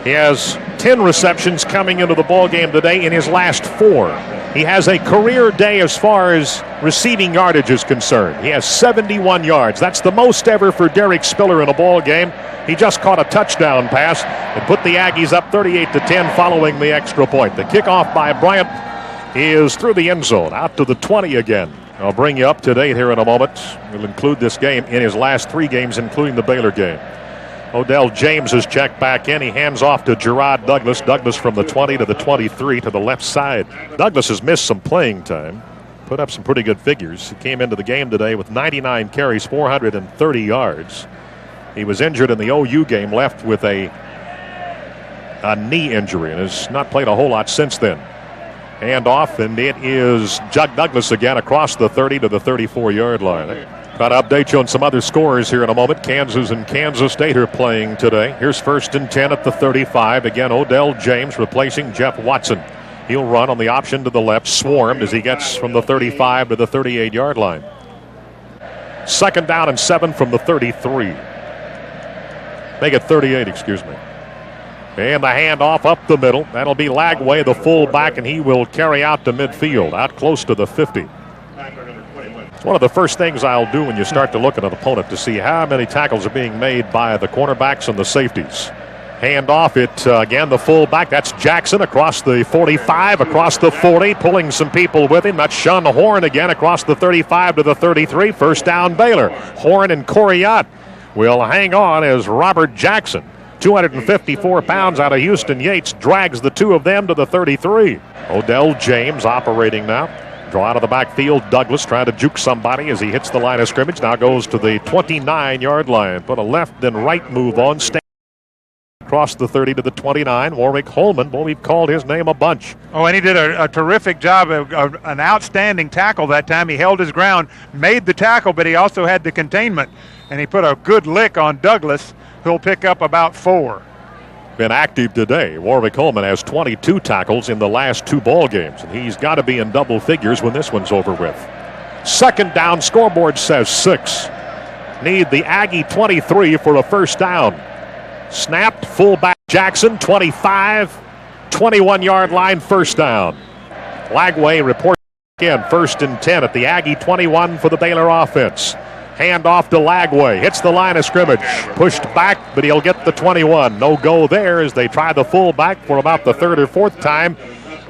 He has 10 receptions coming into the ball game today in his last 4. He has a career day as far as receiving yardage is concerned. He has 71 yards. That's the most ever for Derek Spiller in a ball game. He just caught a touchdown pass and put the Aggies up 38-10 following the extra point. The kickoff by Bryant is through the end zone, out to the 20 again. I'll bring you up to date here in a moment. We'll include this game in his last 3 games, including the Baylor game. Odell James has checked back in. He hands off to Gerard Douglas. Douglas from the 20 to the 23 to the left side. Douglas has missed some playing time. Put up some pretty good figures. He came into the game today with 99 carries, 430 yards. He was injured in the OU game, left with a knee injury, and has not played a whole lot since then. Hand off, and it is Jug Douglas again across the 30 to the 34-yard line. Got to update you on some other scores here in a moment. Kansas and Kansas State are playing today. Here's 1st and 10 at the 35. Again, Odell James replacing Jeff Watson. He'll run on the option to the left, swarmed as he gets from the 35 to the 38-yard line. 2nd down and 7 from the 33. Make it 38, excuse me. And the handoff up the middle. That'll be Lagway, the fullback, and he will carry out to midfield, out close to the 50. It's one of the first things I'll do when you start to look at an opponent to see how many tackles are being made by the cornerbacks and the safeties. Handoff it again, the fullback. That's Jackson across the 45, across the 40, pulling some people with him. That's Sean Horn again across the 35 to the 33. First down, Baylor. Horn and Coriat will hang on as Robert Jackson, 254 pounds out of Houston Yates, drags the two of them to the 33. Odell James operating now. Draw out of the backfield. Douglas trying to juke somebody as he hits the line of scrimmage. Now goes to the 29-yard line. Put a left then right move on. Across the 30 to the 29. Warwick Holman, boy, we've called his name a bunch. Oh, and he did a terrific job of an outstanding tackle that time. He held his ground, made the tackle, but he also had the containment. And he put a good lick on Douglas, who'll pick up about 4. Been active today. Warwick Holman has 22 tackles in the last 2 ball games, and he's got to be in double figures when this one's over with. Second down, scoreboard says 6. Need the Aggie 23 for a first down. Snapped, fullback Jackson, 25, 21-yard line, first down. Lagway reports again, 1st and 10 at the Aggie 21 for the Baylor offense. Hand off to Lagway, hits the line of scrimmage, pushed back, but he'll get the 21. No go there as they try the fullback for about the 3rd or 4th time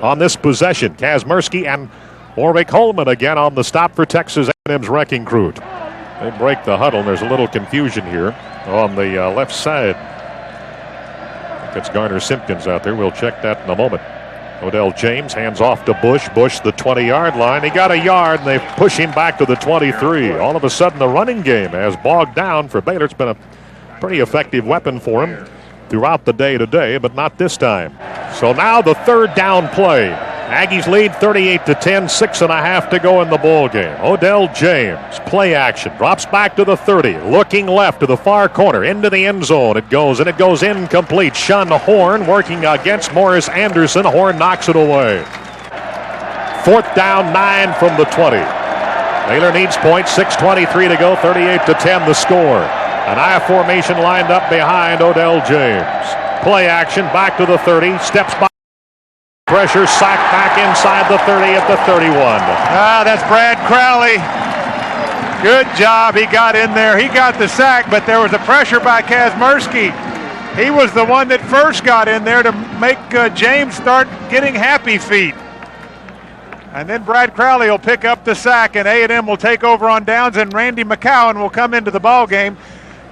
on this possession. Kazmersky and Warwick Holman again on the stop for Texas A&M's wrecking crew. They break the huddle, and there's a little confusion here on the left side. It's Garner Simpkins out there. We'll check that in a moment. Odell James hands off to Bush. Bush, the 20-yard line. He got a yard, and they push him back to the 23. All of a sudden, the running game has bogged down for Baylor. It's been a pretty effective weapon for him throughout the day today, but not this time. So now the 3rd down play. Aggies lead 38-10, 6.5 to go in the ball game. Odell James, play action, drops back to the 30, looking left to the far corner, into the end zone. It goes, and it goes incomplete. Sean Horn working against Morris Anderson. Horn knocks it away. 4th down, 9 from the 20. Baylor needs points, 6:23 to go, 38-10 the score. An I formation lined up behind Odell James. Play action, back to the 30, steps by. Pressure, sacked back inside the 30 at the 31. That's Brad Crowley. Good job. He got in there. He got the sack, but there was a pressure by Kazmersky. He was the one that first got in there to make James start getting happy feet. And then Brad Crowley will pick up the sack, and A&M will take over on downs, and Randy McCowan will come into the ball game.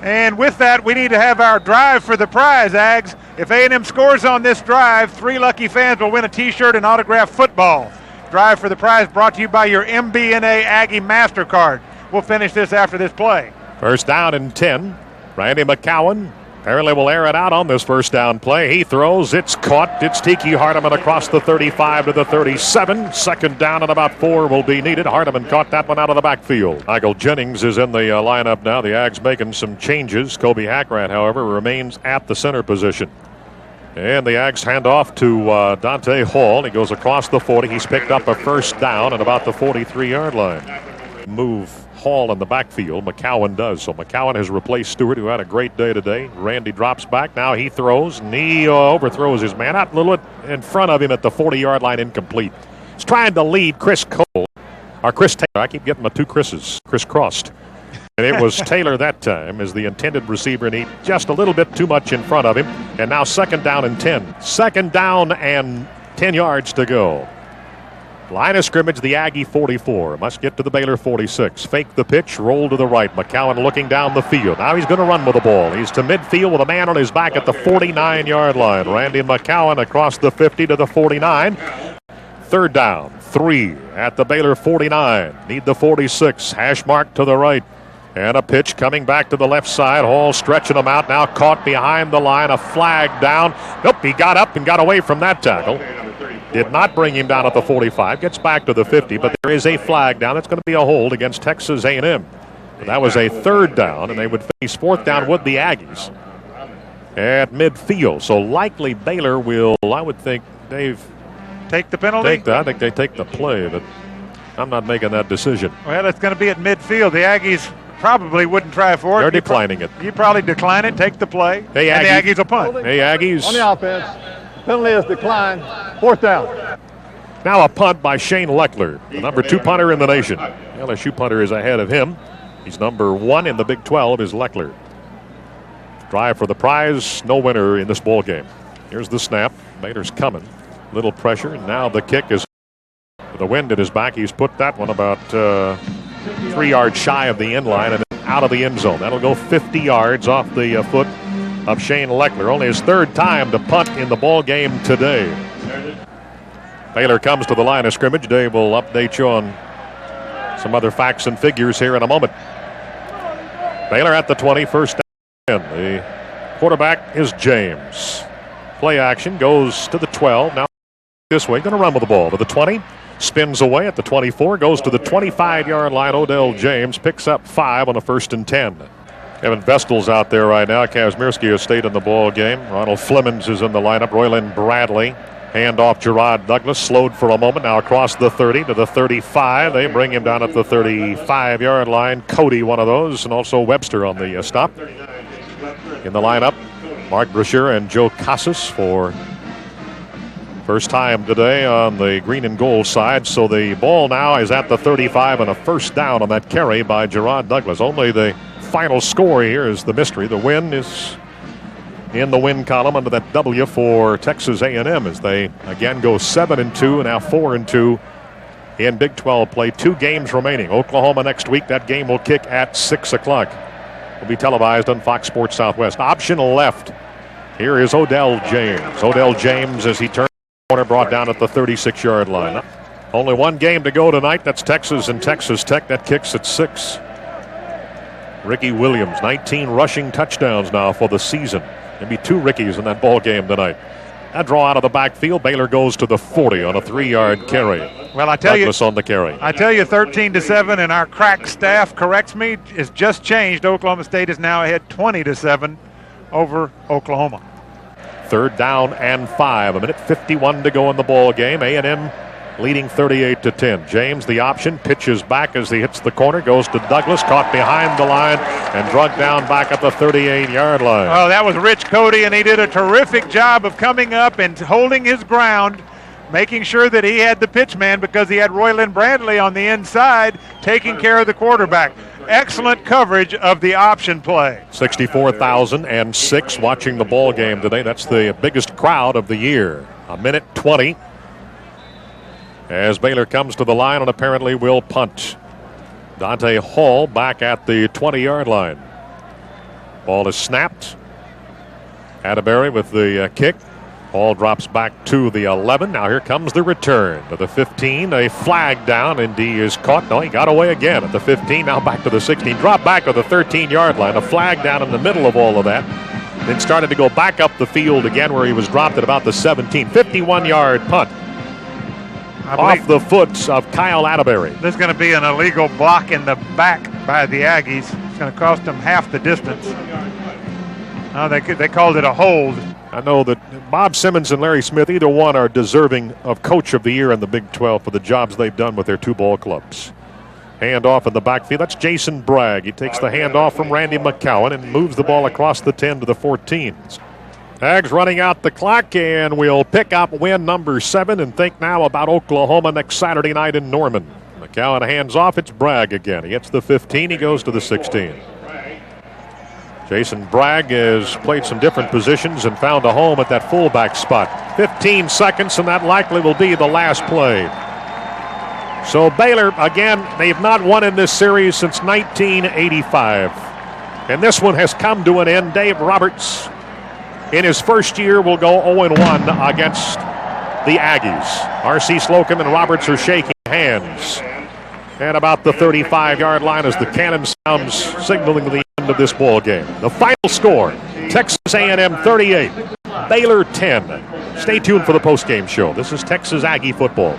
And with that, we need to have our drive for the prize, Ags. If A&M scores on this drive, 3 lucky fans will win a T-shirt and autographed football. Drive for the prize brought to you by your MBNA Aggie MasterCard. We'll finish this after this play. First down and 10. Randy McCowan apparently will air it out on this first down play. He throws. It's caught. It's Tiki Hardeman across the 35 to the 37. Second down and about 4 will be needed. Hardeman caught that one out of the backfield. Michael Jennings is in the lineup now. The Ags making some changes. Kobe Hackrat, however, remains at the center position. And the Ags hand off to Dante Hall. He goes across the 40. He's picked up a first down at about the 43-yard line. Move Hall in the backfield. McCowan does. So McCowan has replaced Stewart, who had a great day today. Randy drops back. Now he throws, and he overthrows his man. Out a little bit in front of him at the 40-yard line, incomplete. He's trying to lead Chris Cole, or Chris Taylor. I keep getting my 2 Chris's crisscrossed. And it was Taylor that time as the intended receiver, and he just a little bit too much in front of him. And now 2nd down and 10. 2nd down and 10 yards to go. Line of scrimmage, the Aggie 44. Must get to the Baylor 46. Fake the pitch, roll to the right. McCowan looking down the field. Now he's going to run with the ball. He's to midfield with a man on his back at the 49-yard line. Randy McCowan across the 50 to the 49. 3rd down, 3 at the Baylor 49. Need the 46. Hash mark to the right. And a pitch coming back to the left side. Hall stretching him out. Now caught behind the line. A flag down. Nope, he got up and got away from that tackle. Did not bring him down at the 45. Gets back to the 50, but there is a flag down. It's going to be a hold against Texas A&M. That was a 3rd down, and they would face 4th down with the Aggies at midfield. So likely Baylor will, I would think, Dave, take the penalty? I think they take the play, but I'm not making that decision. Well, it's going to be at midfield. The Aggies probably wouldn't try for it. They're declining it. You probably decline it, take the play, Hey, and the Aggies will punt. Hey, Aggies. On the offense, penalty is declined. 4th down. Now a punt by Shane Leckler, the number 2 punter in the nation. The LSU punter is ahead of him. He's number 1 in the Big 12 is Leckler. Drive for the prize, no winner in this ball game. Here's the snap. Baylor's coming. Little pressure, and now the kick is with the wind at his back. He's put that one about 3 yards shy of the end line and out of the end zone. That'll go 50 yards off the foot of Shane Leckler. Only his 3rd time to punt in the ball game today. Baylor comes to the line of scrimmage. Dave will update you on some other facts and figures here in a moment. Baylor at the 20, first down. The quarterback is James. Play action goes to the 12. Now this way, going to run with the ball to the 20. Spins away at the 24, goes to the 25-yard line. Odell James picks up 5 on a 1st and 10. Kevin Vestal's out there right now. Kazmierski has stayed in the ball game. Ronald Flemings is in the lineup. Royland Bradley. Hand off Gerard Douglas. Slowed for a moment. Now across the 30 to the 35. They bring him down at the 35-yard line. Cody, one of those, and also Webster on the stop. In the lineup, Mark Brashear and Joe Casas for first time today on the green and gold side. So the ball now is at the 35 and a 1st down on that carry by Gerard Douglas. Only the final score here is the mystery. The win is in the win column under that W for Texas A&M as they again go 7-2 and now 4-2 in Big 12 play. 2 games remaining. Oklahoma next week. That game will kick at 6 o'clock. Will be televised on Fox Sports Southwest. Option left. Here is Odell James. Odell James as he turns the corner, brought down at the 36-yard line. Only 1 game to go tonight. That's Texas and Texas Tech. That kicks at 6. Ricky Williams, 19 rushing touchdowns now for the season. Maybe 2 Rickies in that ball game tonight. That draw out of the backfield. Baylor goes to the 40 on a 3-yard carry. Well, I tell Douglas on the carry. I tell you, 13-7, and our crack staff corrects me. It's just changed. Oklahoma State is now ahead 20-7 over Oklahoma. 3rd down and 5. 1:51 to go in the ball game. A&M leading 38-10. James, the option, pitches back as he hits the corner, goes to Douglas, caught behind the line and dragged down back at the 38-yard line. Oh, that was Rich Cody, and he did a terrific job of coming up and holding his ground, making sure that he had the pitch man because he had Royland Bradley on the inside taking care of the quarterback. Excellent coverage of the option play. 64,006 watching the ball game today. That's the biggest crowd of the year. 1:20 as Baylor comes to the line and apparently will punt. Dante Hall back at the 20-yard line. Ball is snapped. Atterbury with the kick. Ball drops back to the 11. Now here comes the return to the 15. A flag down, and he is caught. No, he got away again at the 15. Now back to the 16. Drop back to the 13-yard line. A flag down in the middle of all of that. Then started to go back up the field again where he was dropped at about the 17. 51-yard punt. Off the foot of Kyle Atterbury. There's going to be an illegal block in the back by the Aggies. It's going to cost them half the distance. They called it a hold. I know that Bob Simmons and Larry Smith, either one, are deserving of Coach of the Year in the Big 12 for the jobs they've done with their 2 ball clubs. Hand off in the backfield. That's Jason Bragg. He takes the handoff from Randy McCowan and moves the ball across the 10 to the 14. Ags running out the clock, and we'll pick up win number 7 and think now about Oklahoma next Saturday night in Norman. McCowan hands off. It's Bragg again. He hits the 15. He goes to the 16. Jason Bragg has played some different positions and found a home at that fullback spot. 15 seconds, and that likely will be the last play. So Baylor, again, they've not won in this series since 1985. And this one has come to an end. Dave Roberts, in his first year, will go 0-1 against the Aggies. R.C. Slocum and Roberts are shaking hands at about the 35-yard line as the cannon sounds, signaling the end of this ball game. The final score, Texas A&M 38, Baylor 10. Stay tuned for the postgame show. This is Texas Aggie football.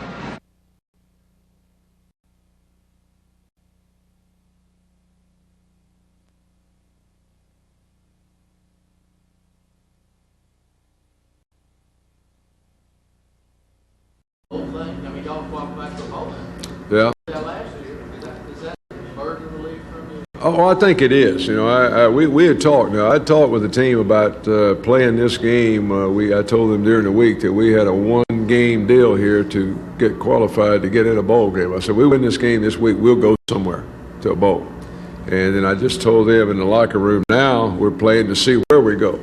Yeah. Oh, I think it is. You know, we had talked. Now, I talked with the team about playing this game. I told them during the week that we had a one-game deal here to get qualified to get in a bowl game. I said, we win this game this week, we'll go somewhere to a bowl. And then I just told them in the locker room, now we're playing to see where we go.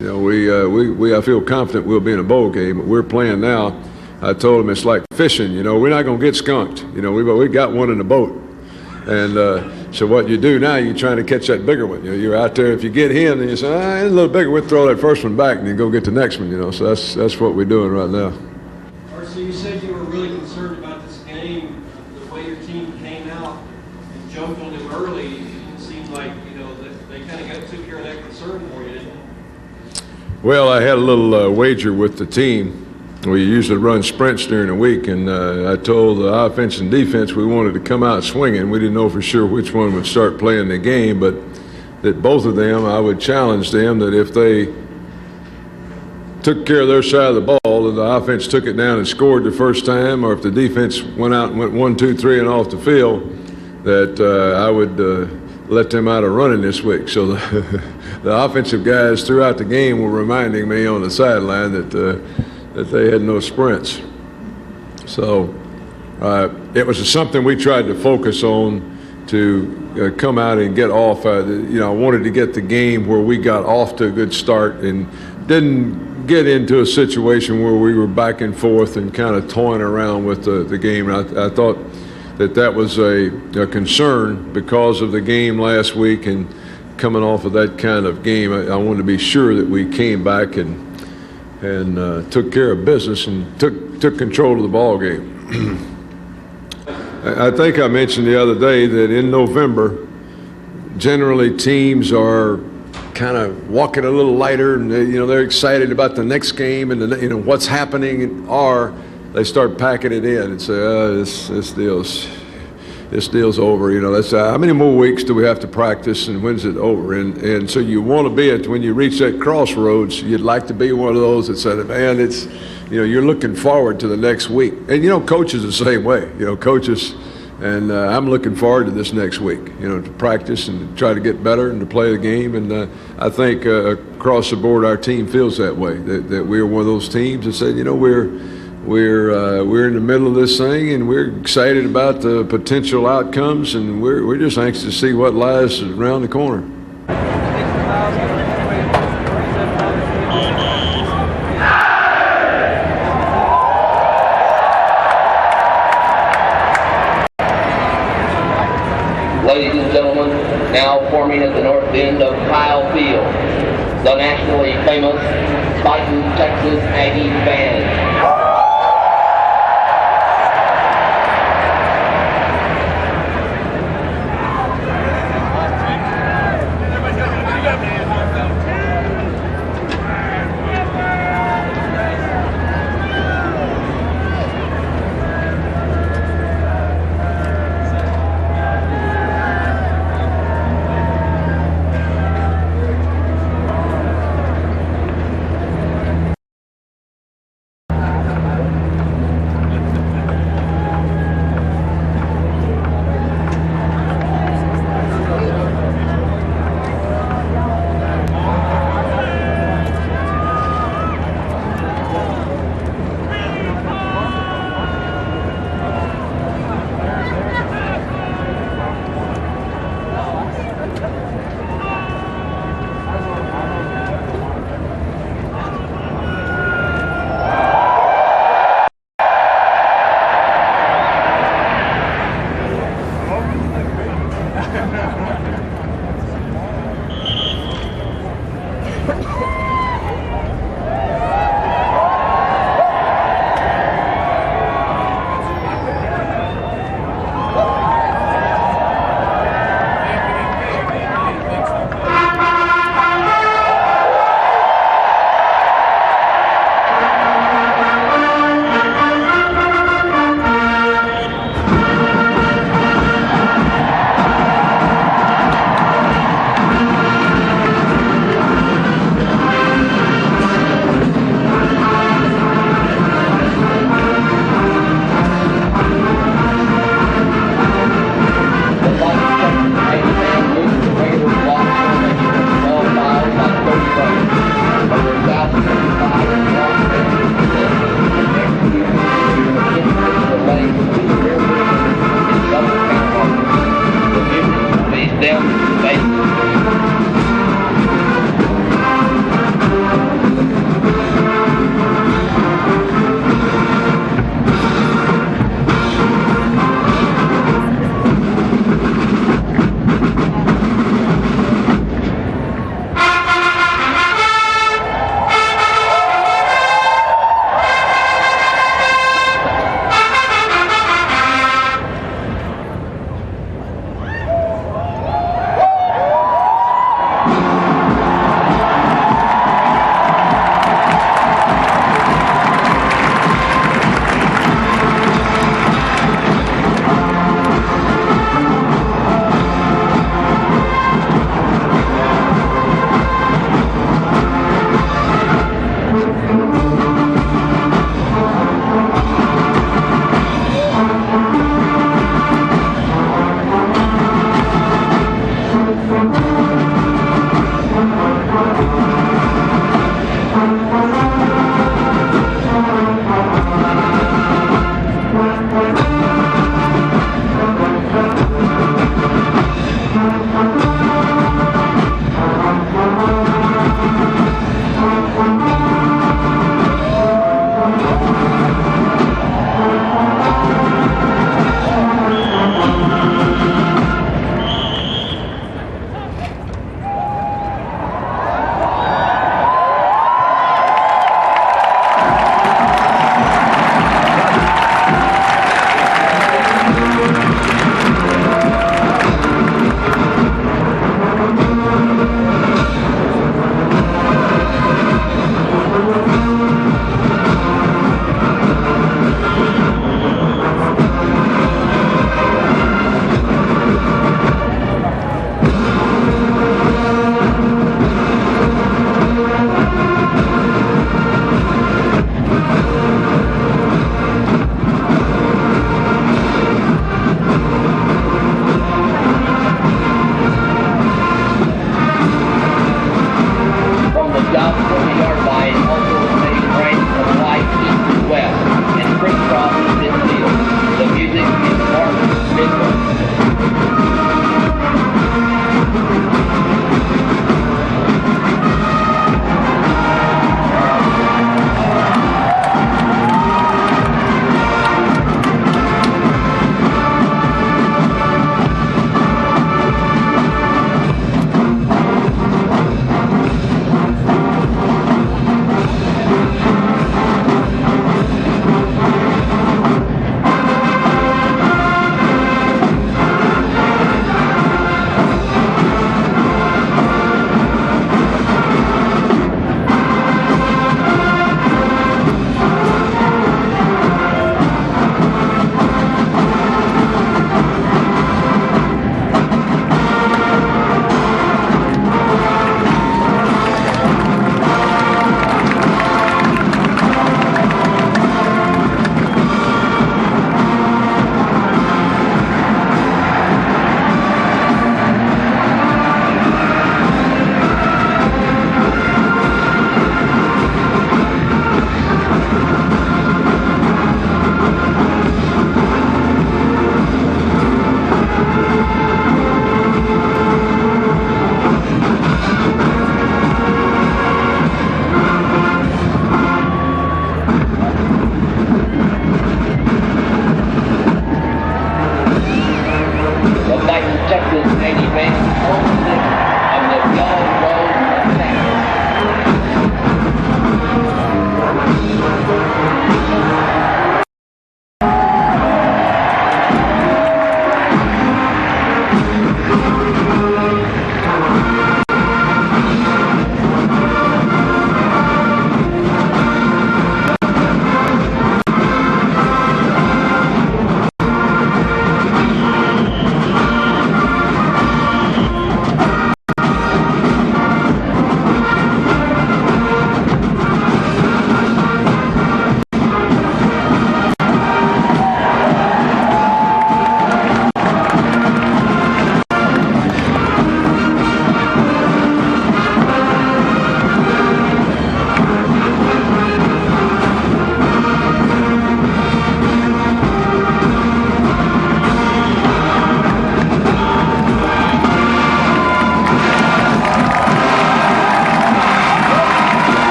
You know, I feel confident we'll be in a bowl game, but we're playing now. I told them it's like fishing. You know, we're not going to get skunked. You know, we got one in the boat. And so what you do now, you're trying to catch that bigger one. You know, you're out there. If you get him, then you say, it's a little bigger. We'll throw that first one back, and then go get the next one. You know, so that's what we're doing right now. So you said you were really concerned about this game, the way your team came out and jumped on them early. It seemed like they kind of took care of that concern for you, didn't they? Well, I had a little wager with the team. We usually run sprints during the week, and I told the offense and defense we wanted to come out swinging. We didn't know for sure which one would start playing the game, but that both of them, I would challenge them that if they took care of their side of the ball and the offense took it down and scored the first time, or if the defense went out and went 1, 2, 3 and off the field, that I would let them out of running this week. So the offensive guys throughout the game were reminding me on the sideline that they had no sprints. So it was something we tried to focus on to come out and get off. I wanted to get the game where we got off to a good start and didn't get into a situation where we were back and forth and kind of toying around with the game. And I thought that was a concern because of the game last week and coming off of that kind of game. I wanted to be sure that we came back and took care of business and took control of the ball game. I think I mentioned the other day that in November, generally teams are kind of walking a little lighter, and they're excited about the next game and what's happening, or they start packing it in and say, this deal's over. That's how many more weeks do we have to practice, and when's it over? And so you want to be it when you reach that crossroads. You'd like to be one of those that said, man, it's you're looking forward to the next week. And coaches are the same way. Coaches, and I'm looking forward to this next week. To practice and to try to get better and to play the game. And I think across the board our team feels that way. That we're one of those teams that said, We're in the middle of this thing, and we're excited about the potential outcomes, and we're just anxious to see what lies around the corner. Ladies and gentlemen, now forming at the north end of Kyle Field, the nationally famous Baylor Texas A&M band.